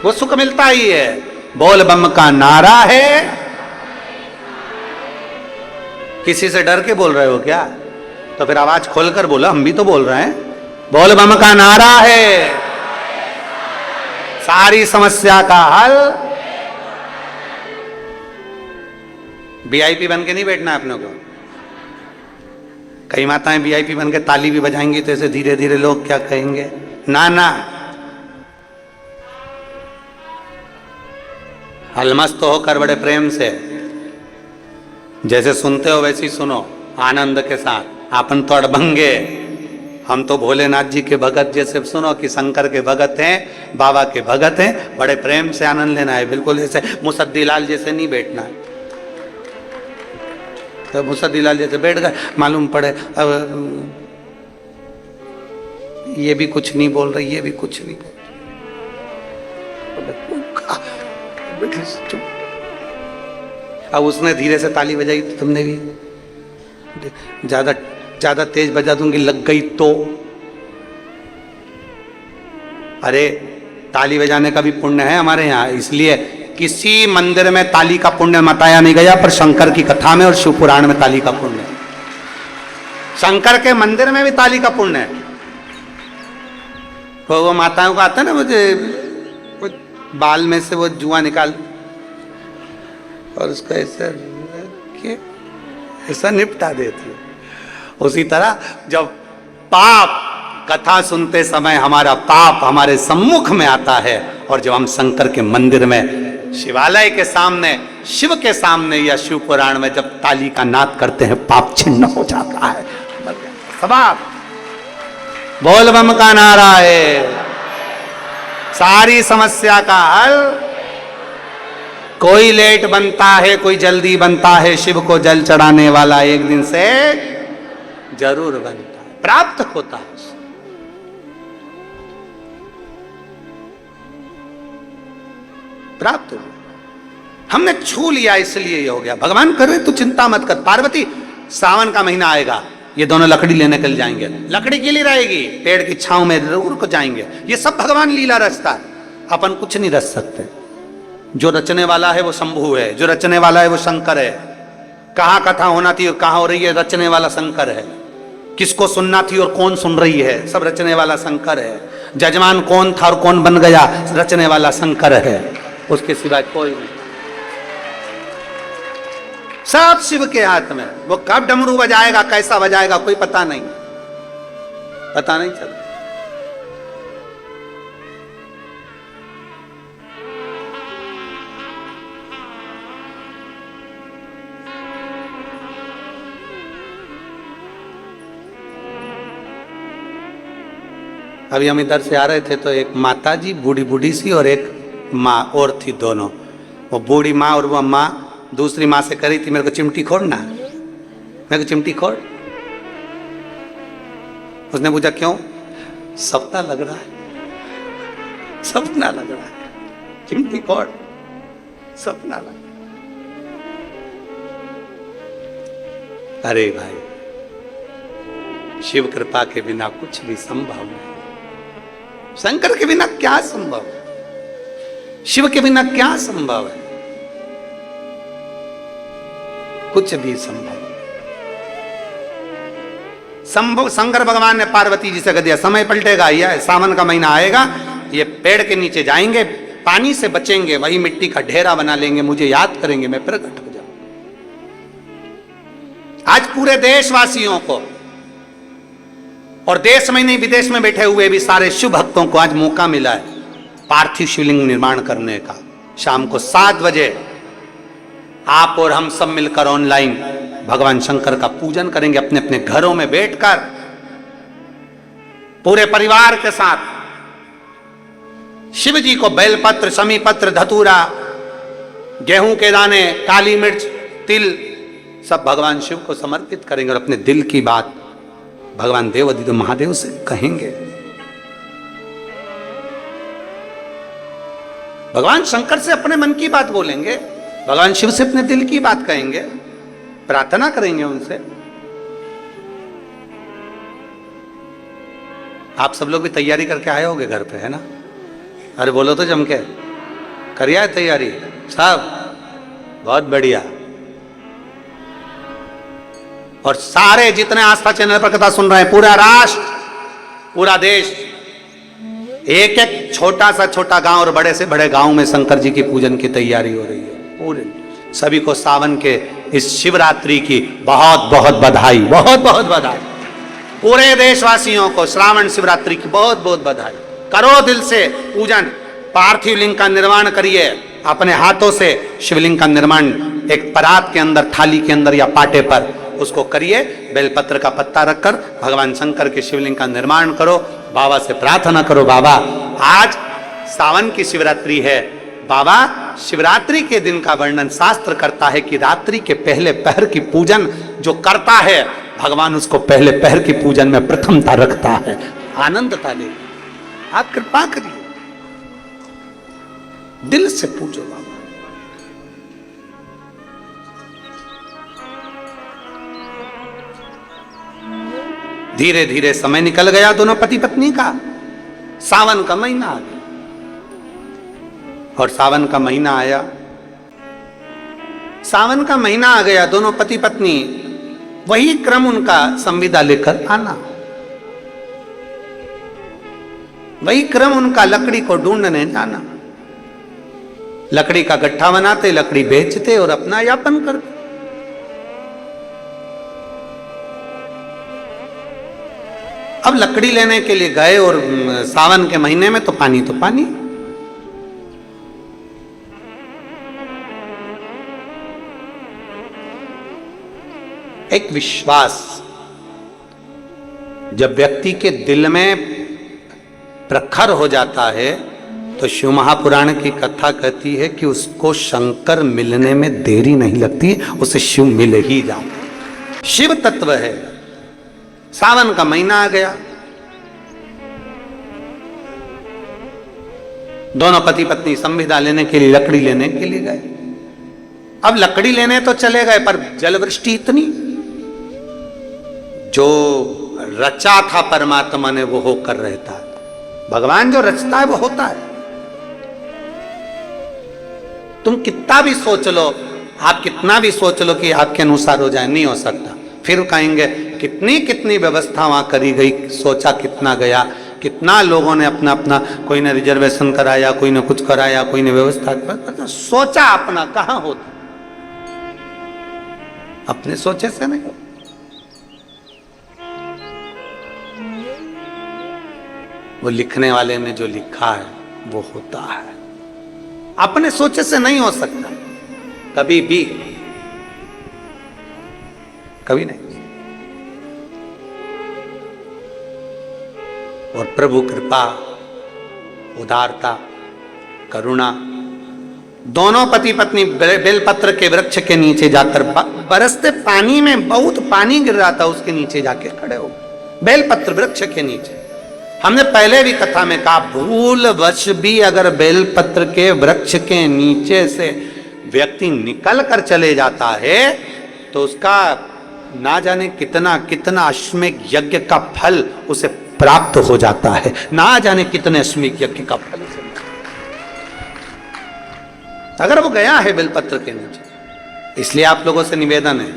A: वो सुख मिलता ही है। बोल बम का नारा है। किसी से डर के बोल रहे हो क्या? तो फिर आवाज खोलकर बोलो, हम भी तो बोल रहे हैं। बोल बम का नारा है, सारी समस्या का हल। वीआईपी बन के नहीं बैठना है अपने को। कई माताएं वीआईपी बन के ताली भी बजाएंगी तो ऐसे धीरे धीरे लोग क्या कहेंगे, ना ना, अलमस्त होकर बड़े प्रेम से, जैसे सुनते हो वैसे ही सुनो, आनंद के साथ। आपन तो अड़भंगे, हम तो भोलेनाथ जी के भगत, जैसे सुनो कि शंकर के भगत हैं, बाबा के भगत हैं, बड़े प्रेम से आनंद लेना है। बिल्कुल ऐसे मुसद्दी लाल जैसे नहीं बैठना है। तो मुसद्दी जैसे बैठ गए, मालूम पड़े अब ये भी कुछ नहीं बोल रही, ये भी कुछ नहीं बोल रही। चुप। अब उसने धीरे से ताली बजाई तो तुमने भी ज्यादा ज्यादा तेज बजा दूंगी, लग गई तो। अरे ताली बजाने का भी पुण्य है हमारे यहाँ, इसलिए किसी मंदिर में ताली का पुण्य बताया नहीं गया, पर शंकर की कथा में और शिव पुराण में ताली का पुण्य है। शंकर के मंदिर में भी ताली का पुण्य है। तो वो माताओं का आता है ना, मुझे बाल में से वो जुआ निकाल और उसको ऐसा निपटा देती है। उसी तरह जब पाप कथा सुनते समय हमारा पाप हमारे सम्मुख में आता है, और जब हम शंकर के मंदिर में, शिवालय के सामने, शिव के सामने या शिव पुराण में जब ताली का नाद करते हैं, पाप छिन्न हो जाता है। सवाब बोल बम का नारा है, सारी समस्या का हल। कोई लेट बनता है, कोई जल्दी बनता है, शिव को जल चढ़ाने वाला एक दिन से जरूर बनता है, प्राप्त होता है। प्राप्त हो, हमने छू लिया इसलिए ये हो गया। भगवान कर रहे तो चिंता मत कर। पार्वती, सावन का महीना आएगा, ये दोनों लकड़ी लेने के लिए जाएंगे। लकड़ी के लिए रहेगी, पेड़ की छांव में जरूर को जाएंगे। ये सब भगवान लीला रचता है, अपन कुछ नहीं रच सकते। जो रचने वाला है वो शंभु है, जो रचने वाला है वो शंकर है। कहाँ कथा होना थी और कहाँ हो रही है, रचने वाला शंकर है। किसको सुनना थी और कौन सुन रही है, सब रचने वाला शंकर है। जजमान कौन था और कौन बन गया, रचने वाला शंकर है, उसके सिवाय कोई नहीं। सब शिव के हाथ में। वो कब डमरू बजाएगा, कैसा बजाएगा, कोई पता नहीं, पता नहीं चला। अभी हम इधर से आ रहे थे तो एक माता जी बूढ़ी बूढ़ी सी और एक माँ और थी, दोनों। वो बूढ़ी माँ और वो माँ दूसरी माँ से करी थी, मेरे को चिमटी खोड़ना, मेरे को चिमटी खोड़। उसने पूछा क्यों? सपना लग रहा है, सपना लग रहा है, चिमटी खोड़, सपना लग रहा है। अरे भाई, शिव कृपा के बिना कुछ भी संभव नहीं। शंकर के बिना क्या संभव है, शिव के बिना क्या संभव है? कुछ भी संभव। संभव शंकर भगवान ने पार्वती जी से कह दिया, समय पलटेगा, यह सावन का महीना आएगा, ये पेड़ के नीचे जाएंगे, पानी से बचेंगे, वही मिट्टी का ढेरा बना लेंगे, मुझे याद करेंगे, मैं प्रकट हो जाऊं। आज पूरे देशवासियों को, और देश में नहीं विदेश में बैठे हुए भी सारे शिव भक्तों को आज मौका मिला है पार्थिव शिवलिंग निर्माण करने का। शाम को 7 बजे आप और हम सब मिलकर ऑनलाइन भगवान शंकर का पूजन करेंगे, अपने अपने घरों में बैठकर पूरे परिवार के साथ। शिव जी को बेलपत्र, शमीपत्र, धतूरा, गेहूं के दाने, काली मिर्च, तिल सब भगवान शिव को समर्पित करेंगे और अपने दिल की बात भगवान देवाधिदेव महादेव से कहेंगे। भगवान शंकर से अपने मन की बात बोलेंगे, भगवान शिव से अपने दिल की बात कहेंगे, प्रार्थना करेंगे उनसे। आप सब लोग भी तैयारी करके आए होंगे घर पे, है ना? अरे बोलो तो जम के, करिए तैयारी सब, बहुत बढ़िया। और सारे जितने आस्था चैनल पर कथा सुन रहे हैं, पूरा राष्ट्र, पूरा देश, एक एक छोटा सा छोटा गांव और बड़े से बड़े गांव में शंकर जी की पूजन की तैयारी हो रही है। पूरे सभी को सावन के इस शिवरात्रि की बहुत बहुत बधाई, बहुत बहुत बधाई। पूरे देशवासियों को श्रावण शिवरात्रि की बहुत बहुत बधाई। करो दिल से पूजन, पार्थिव लिंग का निर्माण करिए अपने हाथों से। शिवलिंग का निर्माण एक परात के अंदर, थाली के अंदर या पाटे पर उसको करिए, बेलपत्र का पत्ता रखकर भगवान शंकर के शिवलिंग का निर्माण करो। बाबा से प्रार्थना करो, बाबा आज सावन की शिवरात्रि है, बाबा शिवरात्रि के दिन का वर्णन शास्त्र करता है कि रात्रि के पहले पहर की पूजन जो करता है भगवान उसको पहले पहर की पूजन में प्रथमता रखता है, आनंदता दे। आप कृपा करिए, दिल से पूजो बाबा। धीरे धीरे समय निकल गया दोनों पति पत्नी का। सावन का महीना आ गया और सावन का महीना आया, सावन का महीना आ गया, दोनों पति पत्नी वही क्रम उनका संविदा लेकर आना, वही क्रम उनका लकड़ी को ढूंढने जाना। लकड़ी का गट्ठा बनाते, लकड़ी बेचते और अपना यापन करते। अब लकड़ी लेने के लिए गए और सावन के महीने में तो पानी एक विश्वास जब व्यक्ति के दिल में प्रखर हो जाता है तो शिव महापुराण की कथा कहती है कि उसको शंकर मिलने में देरी नहीं लगती, उसे शिव मिल ही जाता। शिव तत्व है। सावन का महीना आ गया, दोनों पति पत्नी संविदा लेने के लिए लकड़ी लेने के लिए गए। अब लकड़ी लेने तो चले गए पर जलवृष्टि इतनी, जो रचा था परमात्मा ने वो होकर रहता है। भगवान जो रचता है वो होता है। तुम कितना भी सोच लो, आप कितना भी सोच लो कि आपके अनुसार हो जाए, नहीं हो सकता। फिर कहेंगे कितनी कितनी व्यवस्था वहां करी गई, सोचा कितना गया, कितना लोगों ने अपना अपना, कोई ने रिजर्वेशन कराया, कोई ने कुछ कराया, कोई ने व्यवस्था कराया, सोचा अपना कहां होता, अपने सोचे से नहीं। वो लिखने वाले ने जो लिखा है वो होता है, अपने सोचे से नहीं हो सकता कभी भी, कभी नहीं। और प्रभु कृपा, उदारता, करुणा, दोनों पति पत्नी बेलपत्र के वृक्ष के नीचे जाकर, बरसते पानी में बहुत पानी गिर रहा था, उसके नीचे जाके खड़े हो, बेलपत्र वृक्ष के नीचे। हमने पहले भी कथा में कहा, भूलवश भी अगर बेलपत्र के वृक्ष के नीचे से व्यक्ति निकल कर चले जाता है तो उसका ना जाने कितना कितना अश्वमेध यज्ञ का फल उसे प्राप्त हो जाता है, ना जाने कितने अश्वमेध यज्ञ का फल उसे। अगर वो गया है बेलपत्र के नीचे, इसलिए आप लोगों से निवेदन है,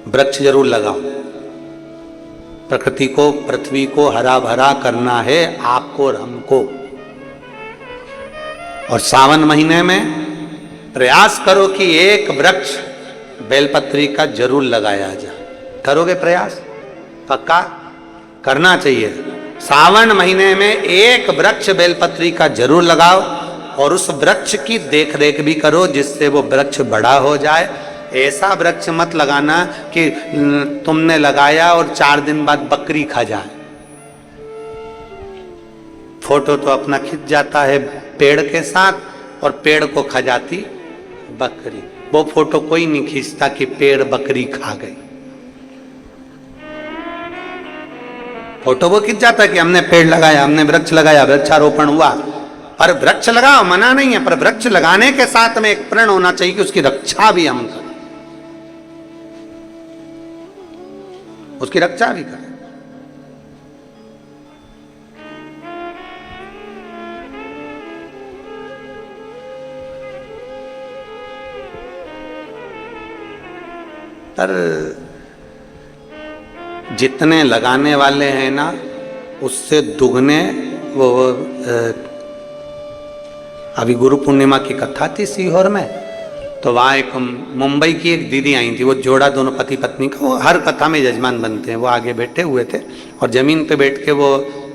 A: वृक्ष जरूर लगाओ। प्रकृति को, पृथ्वी को हरा भरा करना है आपको और हमको। और सावन महीने में प्रयास करो कि एक वृक्ष बेलपत्री का जरूर लगाया जाए। करोगे प्रयास? पक्का करना चाहिए। सावन महीने में एक वृक्ष बेलपत्री का जरूर लगाओ और उस वृक्ष की देख रेख भी करो जिससे वो वृक्ष बड़ा हो जाए। ऐसा वृक्ष मत लगाना कि तुमने लगाया और 4 दिन बाद बकरी खा जाए। फोटो तो अपना खिंच जाता है पेड़ के साथ और पेड़ को खा जाती बकरी। वो फोटो कोई नहीं खींचता कि पेड़ बकरी खा गई। फोटो वो खिंच जाता है कि हमने पेड़ लगाया, हमने वृक्ष लगाया, वृक्षारोपण हुआ। पर वृक्ष लगाओ, मना नहीं है, पर वृक्ष लगाने के साथ में एक प्रण होना चाहिए कि उसकी रक्षा भी हम करें, उसकी रक्षा भी करें। पर जितने लगाने वाले हैं ना, उससे दुगने वो अभी गुरु पूर्णिमा की कथा थी सीहोर में, तो वहाँ एक मुंबई की एक दीदी आई थी। वो जोड़ा दोनों पति पत्नी का, वो हर कथा में यजमान बनते हैं। वो आगे बैठे हुए थे और जमीन पे बैठ के वो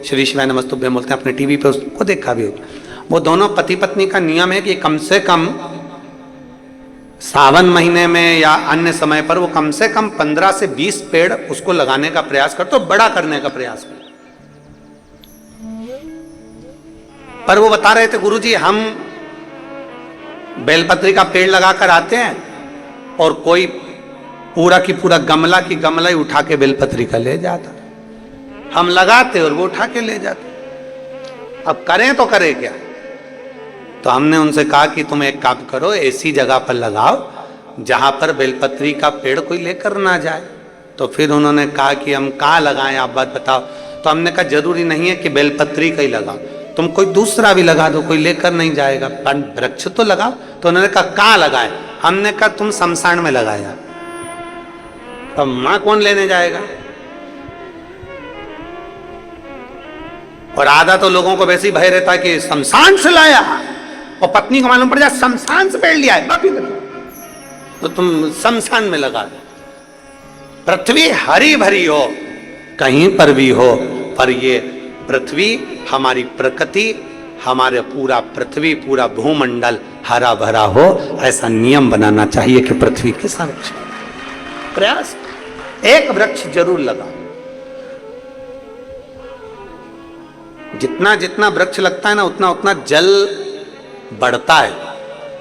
A: श्री शिवाय नमस्तुभ्यं बोलते हैं। अपने टीवी पे उसको देखा भी होगा। वो दोनों पति पत्नी का नियम है कि कम से कम सावन महीने में या अन्य समय पर वो कम से कम 15 से 20 पेड़ उसको लगाने का प्रयास करते, तो बड़ा करने का प्रयास करते। पर वो बता रहे थे, गुरुजी हम बेलपत्री का पेड़ लगाकर आते हैं और कोई पूरा की पूरा गमला की गमला ही उठा के बेलपत्री का ले जाता। हम लगाते और वो उठा के ले जाते। अब करें तो करें क्या? तो हमने उनसे कहा कि तुम एक काम करो, ऐसी जगह पर लगाओ जहां पर बेलपत्री का पेड़ कोई लेकर ना जाए। तो फिर उन्होंने कहा कि हम कहाँ लगाएं, आप बात बताओ। तो हमने कहा जरूरी नहीं है कि बेलपत्री का ही लगाओ, तुम कोई दूसरा भी लगा दो, कोई लेकर नहीं जाएगा, पर वृक्ष तो लगाओ। तो उन्होंने कहा कहाँ लगाए? हमने कहा तुम शमशान में लगाया। अब मां कौन लेने जाएगा? और आधा तो लोगों को वैसे ही भय रहता है कि शमशान से लाया, और पत्नी को मालूम पड़ जाए शमशान से पेड़ लिया है, तो तुम शमशान में लगा दो। पृथ्वी हरी भरी हो कहीं पर भी हो, पर ये पृथ्वी हमारी प्रकृति, हमारे पूरा पृथ्वी पूरा भूमंडल हरा भरा हो, ऐसा नियम बनाना चाहिए कि पृथ्वी के संरक्षण प्रयास एक वृक्ष जरूर लगाओ। जितना जितना वृक्ष लगता है ना, उतना उतना जल बढ़ता है।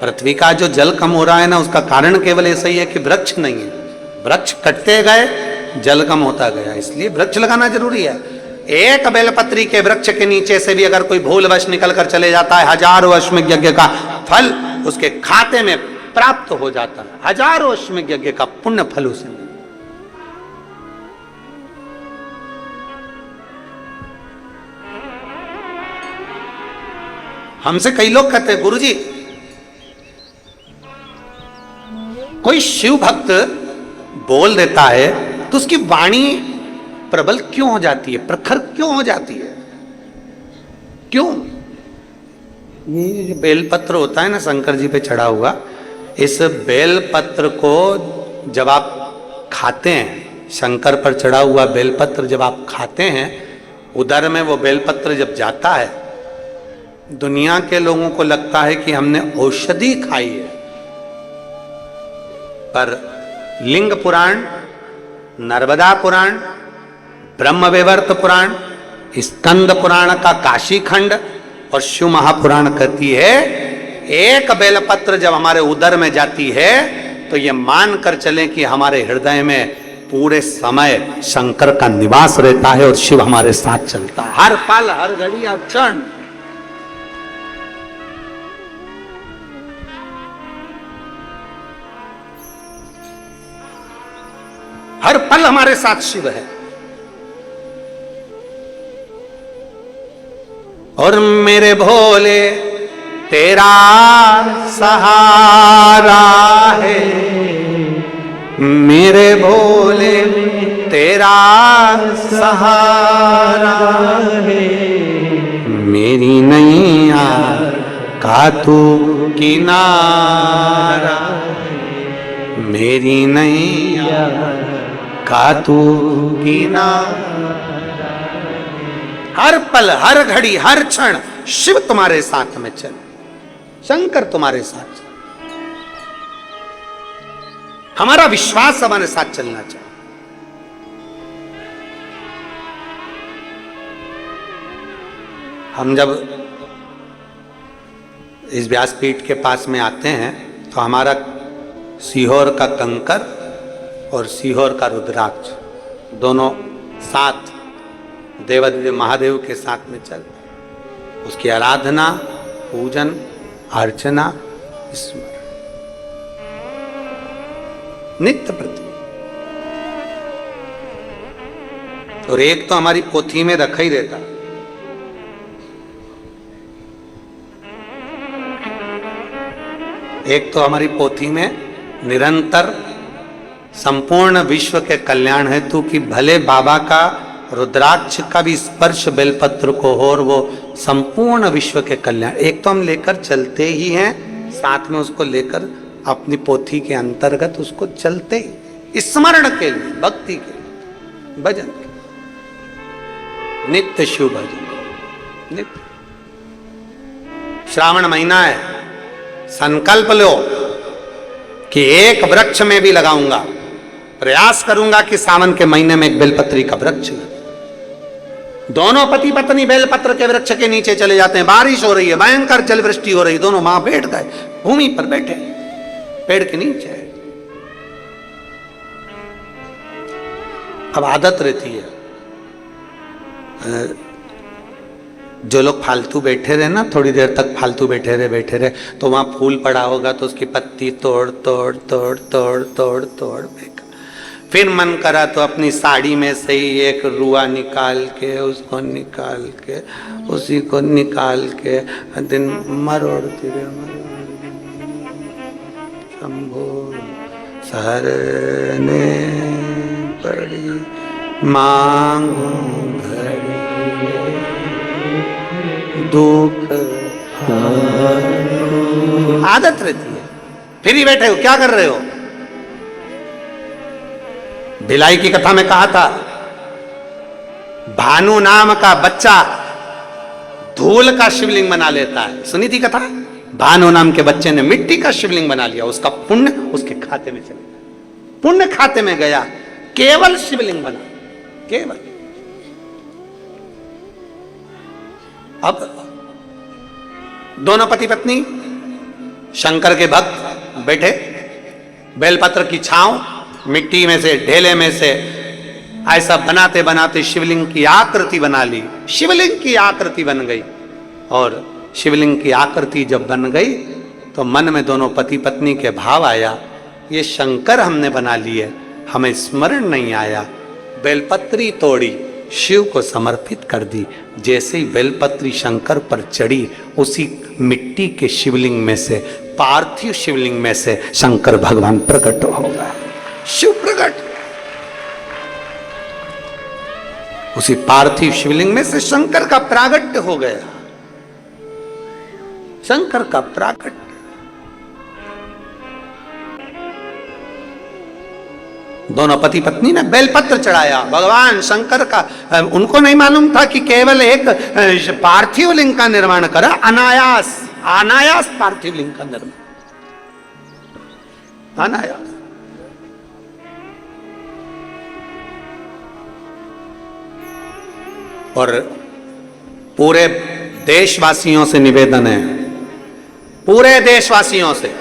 A: पृथ्वी का जो जल कम हो रहा है ना, उसका कारण केवल ऐसा ही है कि वृक्ष नहीं है। वृक्ष कटते गए, जल कम होता गया, इसलिए वृक्ष लगाना जरूरी है। एक बेलपत्री के वृक्ष के नीचे से भी अगर कोई भूलवश निकल कर चले जाता है, हजारों अश्वमेध यज्ञ का फल उसके खाते में प्राप्त हो जाता है। हजारों अश्वमेध यज्ञ का पुण्य फल उसे। हमसे कई लोग कहते हैं गुरुजी, कोई शिव भक्त बोल देता है तो उसकी वाणी प्रबल क्यों हो जाती है, प्रखर क्यों हो जाती है, क्यों? ये जो बेलपत्र होता है ना शंकर जी पे चढ़ा हुआ, इस बेलपत्र को जब आप खाते हैं, शंकर पर चढ़ा हुआ बेलपत्र जब आप खाते हैं, उदर में वो बेलपत्र जब जाता है, दुनिया के लोगों को लगता है कि हमने औषधि खाई है, पर लिंग पुराण, नर्मदा पुराण, ब्रह्मवैवर्त पुराण, स्कंद पुराण का काशी खंड और शिव महापुराण कहती है, एक बेलपत्र जब हमारे उदर में जाती है तो ये मान कर चलें कि हमारे हृदय में पूरे समय शंकर का निवास रहता है और शिव हमारे साथ चलता है, हर पल, हर घड़ी, हर क्षण। हर पल हमारे साथ शिव है। और मेरे भोले तेरा सहारा है, मेरे भोले तेरा सहारा है, मेरी नैया का तू किनारा, मेरी नैया का तू किनारा। हर पल, हर घड़ी, हर क्षण शिव तुम्हारे साथ में चले, शंकर तुम्हारे साथ चले। हमारा विश्वास हमारे साथ चलना चाहिए। हम जब इस व्यासपीठ के पास में आते हैं तो हमारा सीहोर का कंकर और सीहोर का रुद्राक्ष दोनों साथ देवादिदेव महादेव के साथ में चलते, उसकी आराधना, पूजन, अर्चना, स्मरण नित्य प्रति। और एक तो हमारी पोथी में रखा ही रहता, एक तो हमारी पोथी में निरंतर संपूर्ण विश्व के कल्याण हेतु कि भले बाबा का रुद्राक्ष का भी स्पर्श बेलपत्र को हो और वो संपूर्ण विश्व के कल्याण। एक तो हम लेकर चलते ही हैं, साथ में उसको लेकर अपनी पोथी के अंतर्गत उसको चलते ही स्मरण के लिए, भक्ति के लिए, भजन के लिए, नित्य शिव भजन। नित्य श्रावण महीना है, संकल्प लो कि एक वृक्ष में भी लगाऊंगा, प्रयास करूंगा कि सावन के महीने में एक बेलपत्री का वृक्ष लगे। दोनों पति पत्नी बेलपत्र के वृक्ष के नीचे चले जाते हैं, बारिश हो रही है, भयंकर जल वृष्टि हो रही, दोनों मां बैठ गए, भूमि पर बैठे, पेड़ के नीचे। अब आदत रहती है, जो लोग फालतू बैठे रहे ना, थोड़ी देर तक फालतू बैठे रहे, तो वहां फूल पड़ा होगा तो उसकी पत्ती तोड़ तोड़ तोड़ तोड़ तोड़ तोड़ फेंका। फिर मन करा तो अपनी साड़ी में से ही एक रुआ निकाल के, उसको निकाल के, उसी को निकाल के दिन मरोड़ती रहे। शंभो सरने पड़ी मांगो घड़ी दुख। आदत रहती है। फिर ही बैठे हो, क्या कर रहे हो? भिलाई की कथा में कहा था, भानु नाम का बच्चा धूल का शिवलिंग बना लेता है। सुनी थी कथा? भानु नाम के बच्चे ने मिट्टी का शिवलिंग बना लिया, उसका पुण्य उसके खाते में चला गया, पुण्य खाते में गया, केवल शिवलिंग बना, केवल। अब दोनों पति पत्नी शंकर के भक्त बैठे, बेलपत्र की छांव, मिट्टी में से, ढेले में से ऐसा बनाते बनाते शिवलिंग की आकृति बना ली। शिवलिंग की आकृति बन गई। और शिवलिंग की आकृति जब बन गई तो मन में दोनों पति पत्नी के भाव आया, ये शंकर हमने बना लिए, हमें स्मरण नहीं आया। बेलपत्री तोड़ी, शिव को समर्पित कर दी। जैसे ही बेलपत्री शंकर पर चढ़ी, उसी मिट्टी के शिवलिंग में से, पार्थिव शिवलिंग में से शंकर भगवान प्रकट हो गए। शिव प्रकट, उसी पार्थिव शिवलिंग में से शंकर का प्रागट्य हो गया। शंकर का प्रागट्य। दोनों पति पत्नी ने बेलपत्र चढ़ाया भगवान शंकर का। उनको नहीं मालूम था कि केवल एक पार्थिव लिंग का निर्माण करा, अनायास अनायास पार्थिव लिंग का निर्माण, अनायास। और पूरे देशवासियों से निवेदन है, पूरे देशवासियों से,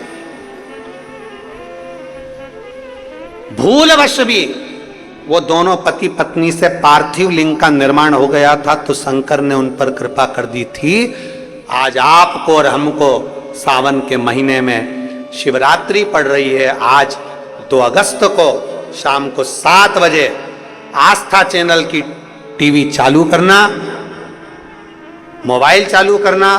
A: भूलवश भी वो दोनों पति पत्नी से पार्थिव लिंग का निर्माण हो गया था तो शंकर ने उन पर कृपा कर दी थी। आज आपको और हमको सावन के महीने में शिवरात्रि पड़ रही है। आज 2 अगस्त को शाम को 7 बजे आस्था चैनल की टीवी चालू करना, मोबाइल चालू करना,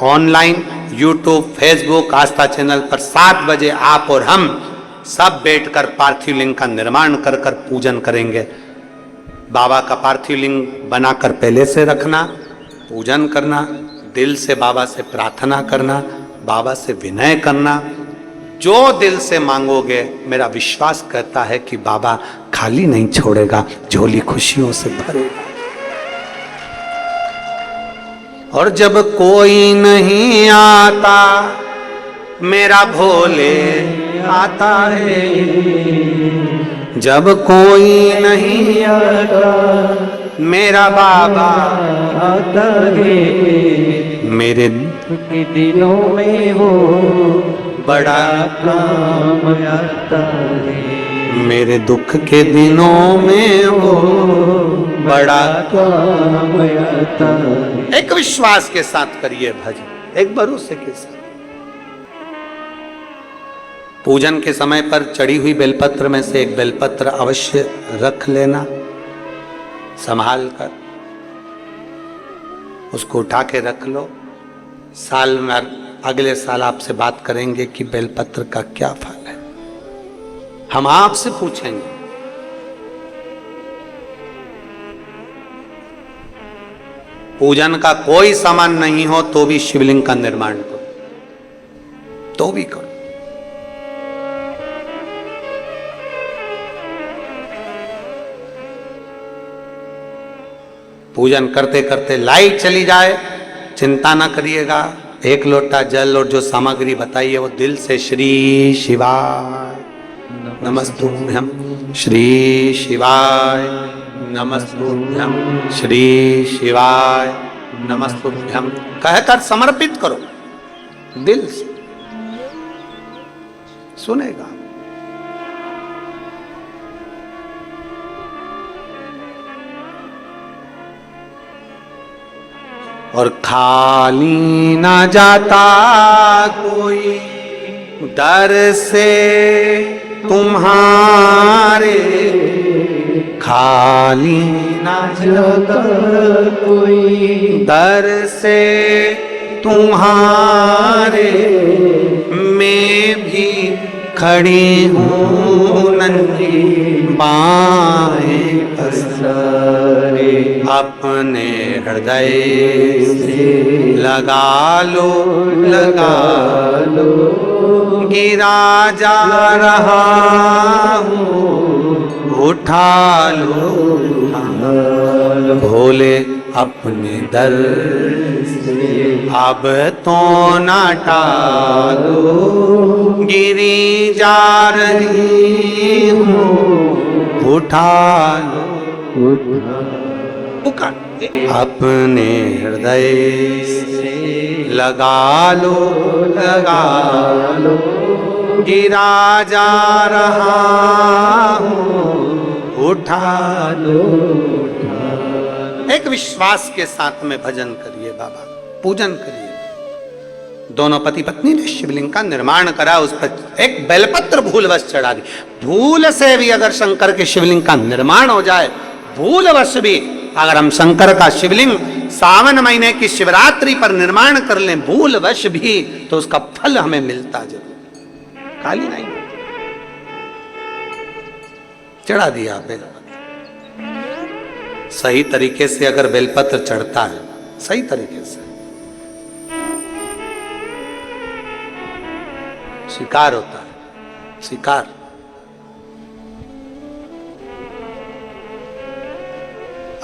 A: ऑनलाइन यूट्यूब, फेसबुक, आस्था चैनल पर 7 बजे आप और हम सब बैठकर पार्थिव लिंग का निर्माण कर कर पूजन करेंगे। बाबा का पार्थिव लिंग बनाकर पहले से रखना, पूजन करना, दिल से बाबा से प्रार्थना करना, बाबा से विनय करना। जो दिल से मांगोगे, मेरा विश्वास कहता है कि बाबा खाली नहीं छोड़ेगा, झोली खुशियों से भरेगा। और जब कोई नहीं आता, मेरा भोले आता है। जब कोई नहीं आता, मेरा बाबा आता है। मेरे दिलों में वो बड़ा काम आता है। मेरे दुख के दिनों में वो बड़ा काम आता है। एक विश्वास के साथ करिए भजन, एक भरोसे के साथ। पूजन के समय पर चढ़ी हुई बेलपत्र में से एक बेलपत्र अवश्य रख लेना, संभाल कर उसको उठा के रख लो। साल में अगले साल आपसे बात करेंगे कि बेलपत्र का क्या फल है, हम आपसे पूछेंगे। पूजन का कोई सामान नहीं हो तो भी शिवलिंग का निर्माण करो, तो भी करो। पूजन करते करते लाइट चली जाए, चिंता ना करिएगा। 1 लोटा जल और जो सामग्री बताई है वो दिल से श्री शिवाय नमस्तुभ्यं, श्री शिवाय नमस्तुभ्यं, श्री शिवाय नमस्तुभ्यं कहकर समर्पित करो दिल से। सुनेगा। और खाली ना जाता कोई दर से तुम्हारे, खाली ना
B: जाता कोई
A: दर से तुम्हारे, मैं भी खड़ी हूँ नन्ही बाहें
B: पसारे,
A: अपने हृदय से लगा लो, लगा
B: लो,
A: गिरा जा रहा हूँ, उठा लो, भोले अपने दर
B: से
A: अब तो ना टालो, गिरी जा रही हूँ, उठा लो, पुकार अपने हृदय से लगा लो, लगा लो, गिरा जा रहा हूँ, उठा लो। एक विश्वास के साथ में भजन करिए बाबा, पूजन करिए। दोनों पति पत्नी ने शिवलिंग का निर्माण करा, उस पर एक बेलपत्र भूलवश चढ़ा दी। भूल से भी अगर शंकर के शिवलिंग का निर्माण हो जाए, भूलवश भी अगर हम शंकर का शिवलिंग सावन महीने की शिवरात्रि पर निर्माण कर लें, भूलवश भी, तो उसका फल हमें मिलता जरूर, खाली नहीं। चढ़ा दिया बेलपत्र। सही तरीके से अगर बेलपत्र चढ़ता है, सही तरीके से स्वीकार होता है, स्वीकार।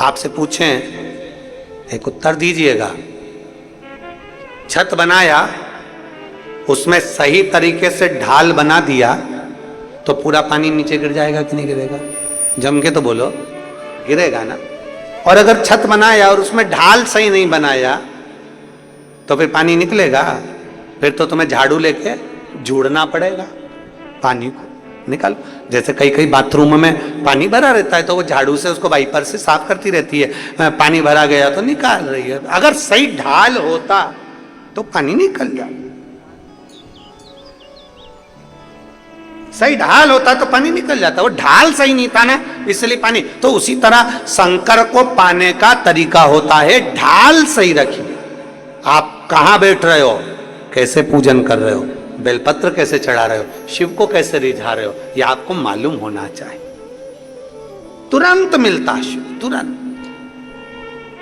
A: आपसे पूछें, एक उत्तर दीजिएगा। छत बनाया, उसमें सही तरीके से ढाल बना दिया, तो पूरा पानी नीचे गिर जाएगा कि नहीं गिरेगा? जम के तो बोलो, गिरेगा ना। और अगर छत बनाया और उसमें ढाल सही नहीं बनाया, तो फिर पानी निकलेगा? फिर तो तुम्हें झाड़ू लेके जोड़ना पड़ेगा, पानी को निकालो। जैसे कई कई बाथरूम में पानी भरा रहता है, तो वो झाड़ू से उसको वाइपर से साफ करती रहती है, पानी भरा गया तो निकाल रही है। अगर सही ढाल होता तो पानी निकल जाता, सही ढाल होता तो पानी निकल जाता। वो ढाल सही नहीं था ना, इसलिए पानी। तो उसी तरह शंकर को पाने का तरीका होता है, ढाल सही रखिए। आप कहां बैठ रहे हो, कैसे पूजन कर रहे हो, बेलपत्र कैसे चढ़ा रहे हो, शिव को कैसे रिझा रहे हो, यह आपको मालूम होना चाहिए। तुरंत मिलता शिव, तुरंत।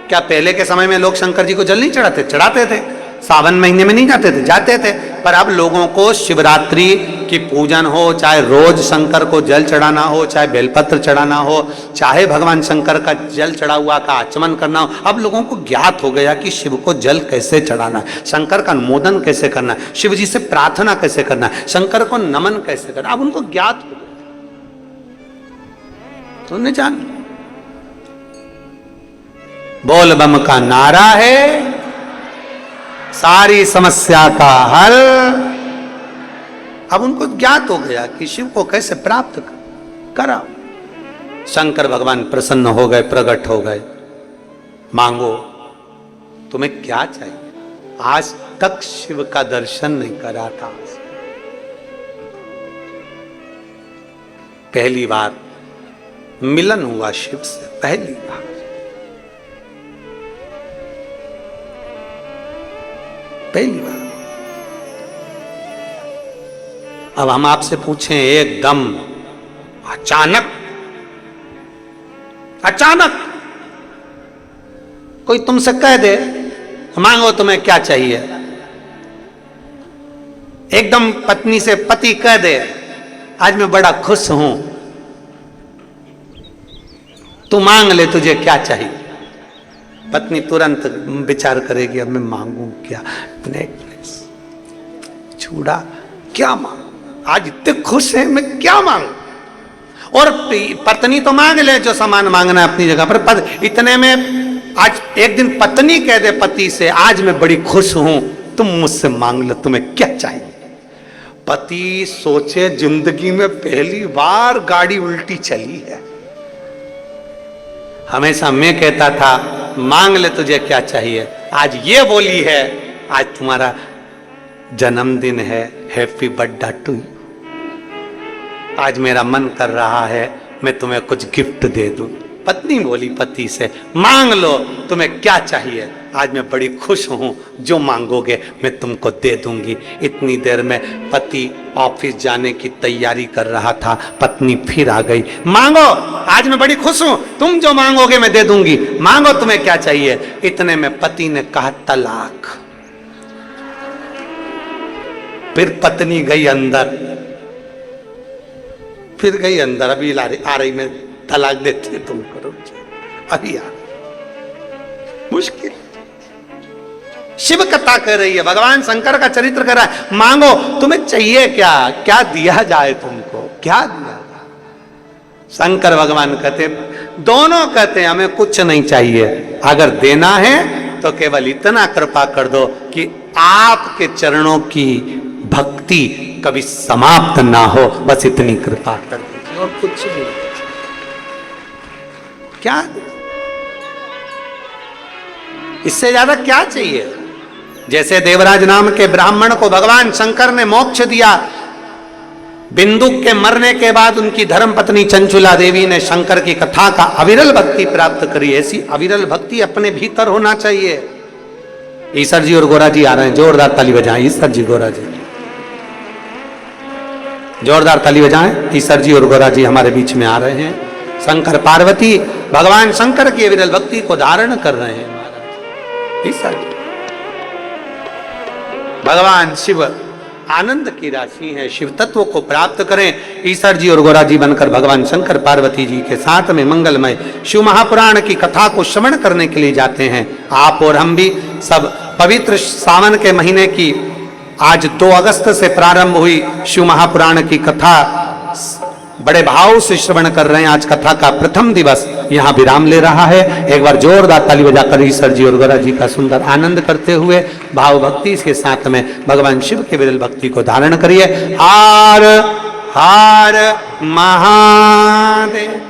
A: क्या पहले के समय में लोग शंकर जी को जल नहीं चढ़ाते? चढ़ाते थे। सावन महीने में नहीं जाते थे? जाते थे। पर अब लोगों को शिवरात्रि की पूजन हो, चाहे रोज शंकर को जल चढ़ाना हो, चाहे बेलपत्र चढ़ाना हो, चाहे भगवान शंकर का जल चढ़ा हुआ का आचमन करना हो, अब लोगों को ज्ञात हो गया कि शिव को जल कैसे चढ़ाना है, शंकर का अनुमोदन कैसे करना है, शिव जी से प्रार्थना कैसे करना है, शंकर को नमन कैसे करना। अब उनको ज्ञात हो गया, तो उन्हें जान। बोल बम का नारा है सारी समस्या का हल। अब उनको ज्ञात हो गया कि शिव को कैसे प्राप्त करा। शंकर भगवान प्रसन्न हो गए, प्रकट हो गए। मांगो, तुम्हें क्या चाहिए? आज तक शिव का दर्शन नहीं करा था, पहली बार मिलन हुआ शिव से, पहली बार। पहली बार। अब हम आपसे पूछें, एकदम अचानक कोई तुमसे कह दे मांगो तुम्हें क्या चाहिए, एकदम पत्नी से पति कह दे आज मैं बड़ा खुश हूं, तू मांग ले तुझे क्या चाहिए। पत्नी तुरंत विचार करेगी अब मैं मांगू क्या, नेकलेस, चूड़ा, क्या मांग, आज इतने खुश है मैं क्या मांगू। और पत्नी तो मांग ले जो सामान मांगना है अपनी जगह पर इतने में आज एक दिन पत्नी कह दे पति से आज मैं बड़ी खुश हूं, तुम मुझसे मांग लो तुम्हें क्या चाहिए। पति सोचे जिंदगी में पहली बार गाड़ी उल्टी चली है। हमेशा मैं कहता था मांग ले तुझे क्या चाहिए, आज ये बोली है आज तुम्हारा जन्मदिन है, हैप्पी बर्थडे टू यू। आज मेरा मन कर रहा है मैं तुम्हें कुछ गिफ्ट दे दूं। पत्नी बोली पति से मांग लो तुम्हें क्या चाहिए, आज मैं बड़ी खुश हूं, जो मांगोगे मैं तुमको दे दूंगी। इतनी देर में पति ऑफिस जाने की तैयारी कर रहा था, पत्नी फिर आ गई, मांगो आज मैं बड़ी खुश हूं, तुम जो मांगोगे मैं दे दूंगी, मांगो तुम्हें क्या चाहिए। इतने में पति ने कहा तलाक। फिर पत्नी गई अंदर, फिर गई अंदर, अभी आ रही मैं तलाक देती तुम करो, अभी आ मुश्किल। शिव कथा कर रही है, भगवान शंकर का चरित्र कर रहा है, मांगो तुम्हें चाहिए क्या, क्या दिया जाए तुमको, क्या दिया जाए। शंकर भगवान कहते, दोनों कहते हैं हमें कुछ नहीं चाहिए, अगर देना है तो केवल इतना कृपा कर दो कि आपके चरणों की भक्ति कभी समाप्त ना हो, बस इतनी कृपा कर दीजिए और कुछ नहीं। क्या इससे ज्यादा क्या चाहिए। जैसे देवराज नाम के ब्राह्मण को भगवान शंकर ने मोक्ष दिया, बिंदु के मरने के बाद उनकी धर्मपत्नी चंचुला देवी ने शंकर की कथा का अविरल भक्ति प्राप्त करी। ऐसी अविरल भक्ति अपने भीतर होना चाहिए। ईश्वर जी और गोरा जी आ रहे हैं, जोरदार ताली बजाएं। ईश्वर जी गोरा जी जोरदार ताली बजाएं। ईश्वर जी और गोरा जी हमारे बीच में आ रहे हैं। शंकर पार्वती भगवान शंकर की अविरल भक्ति को धारण कर रहे हैं महाराज। ईश्वर जी भगवान शिव आनंद की राशि है, शिव तत्व को प्राप्त करें। ईश्वर जी और गोरा जी बनकर भगवान शंकर पार्वती जी के साथ में मंगलमय शिव महापुराण की कथा को श्रवण करने के लिए जाते हैं। आप और हम भी सब पवित्र सावन के महीने की आज 2 अगस्त से प्रारंभ हुई शिव महापुराण की कथा बड़े भाव से श्रवण कर रहे हैं। आज कथा का प्रथम दिवस यहाँ विराम ले रहा है। एक बार जोरदार ताली बजाकर ईश्वर जी और गोरा जी का सुंदर आनंद करते हुए भाव भक्ति के साथ में भगवान शिव के विरल भक्ति को धारण करिए। हर हर महादेव।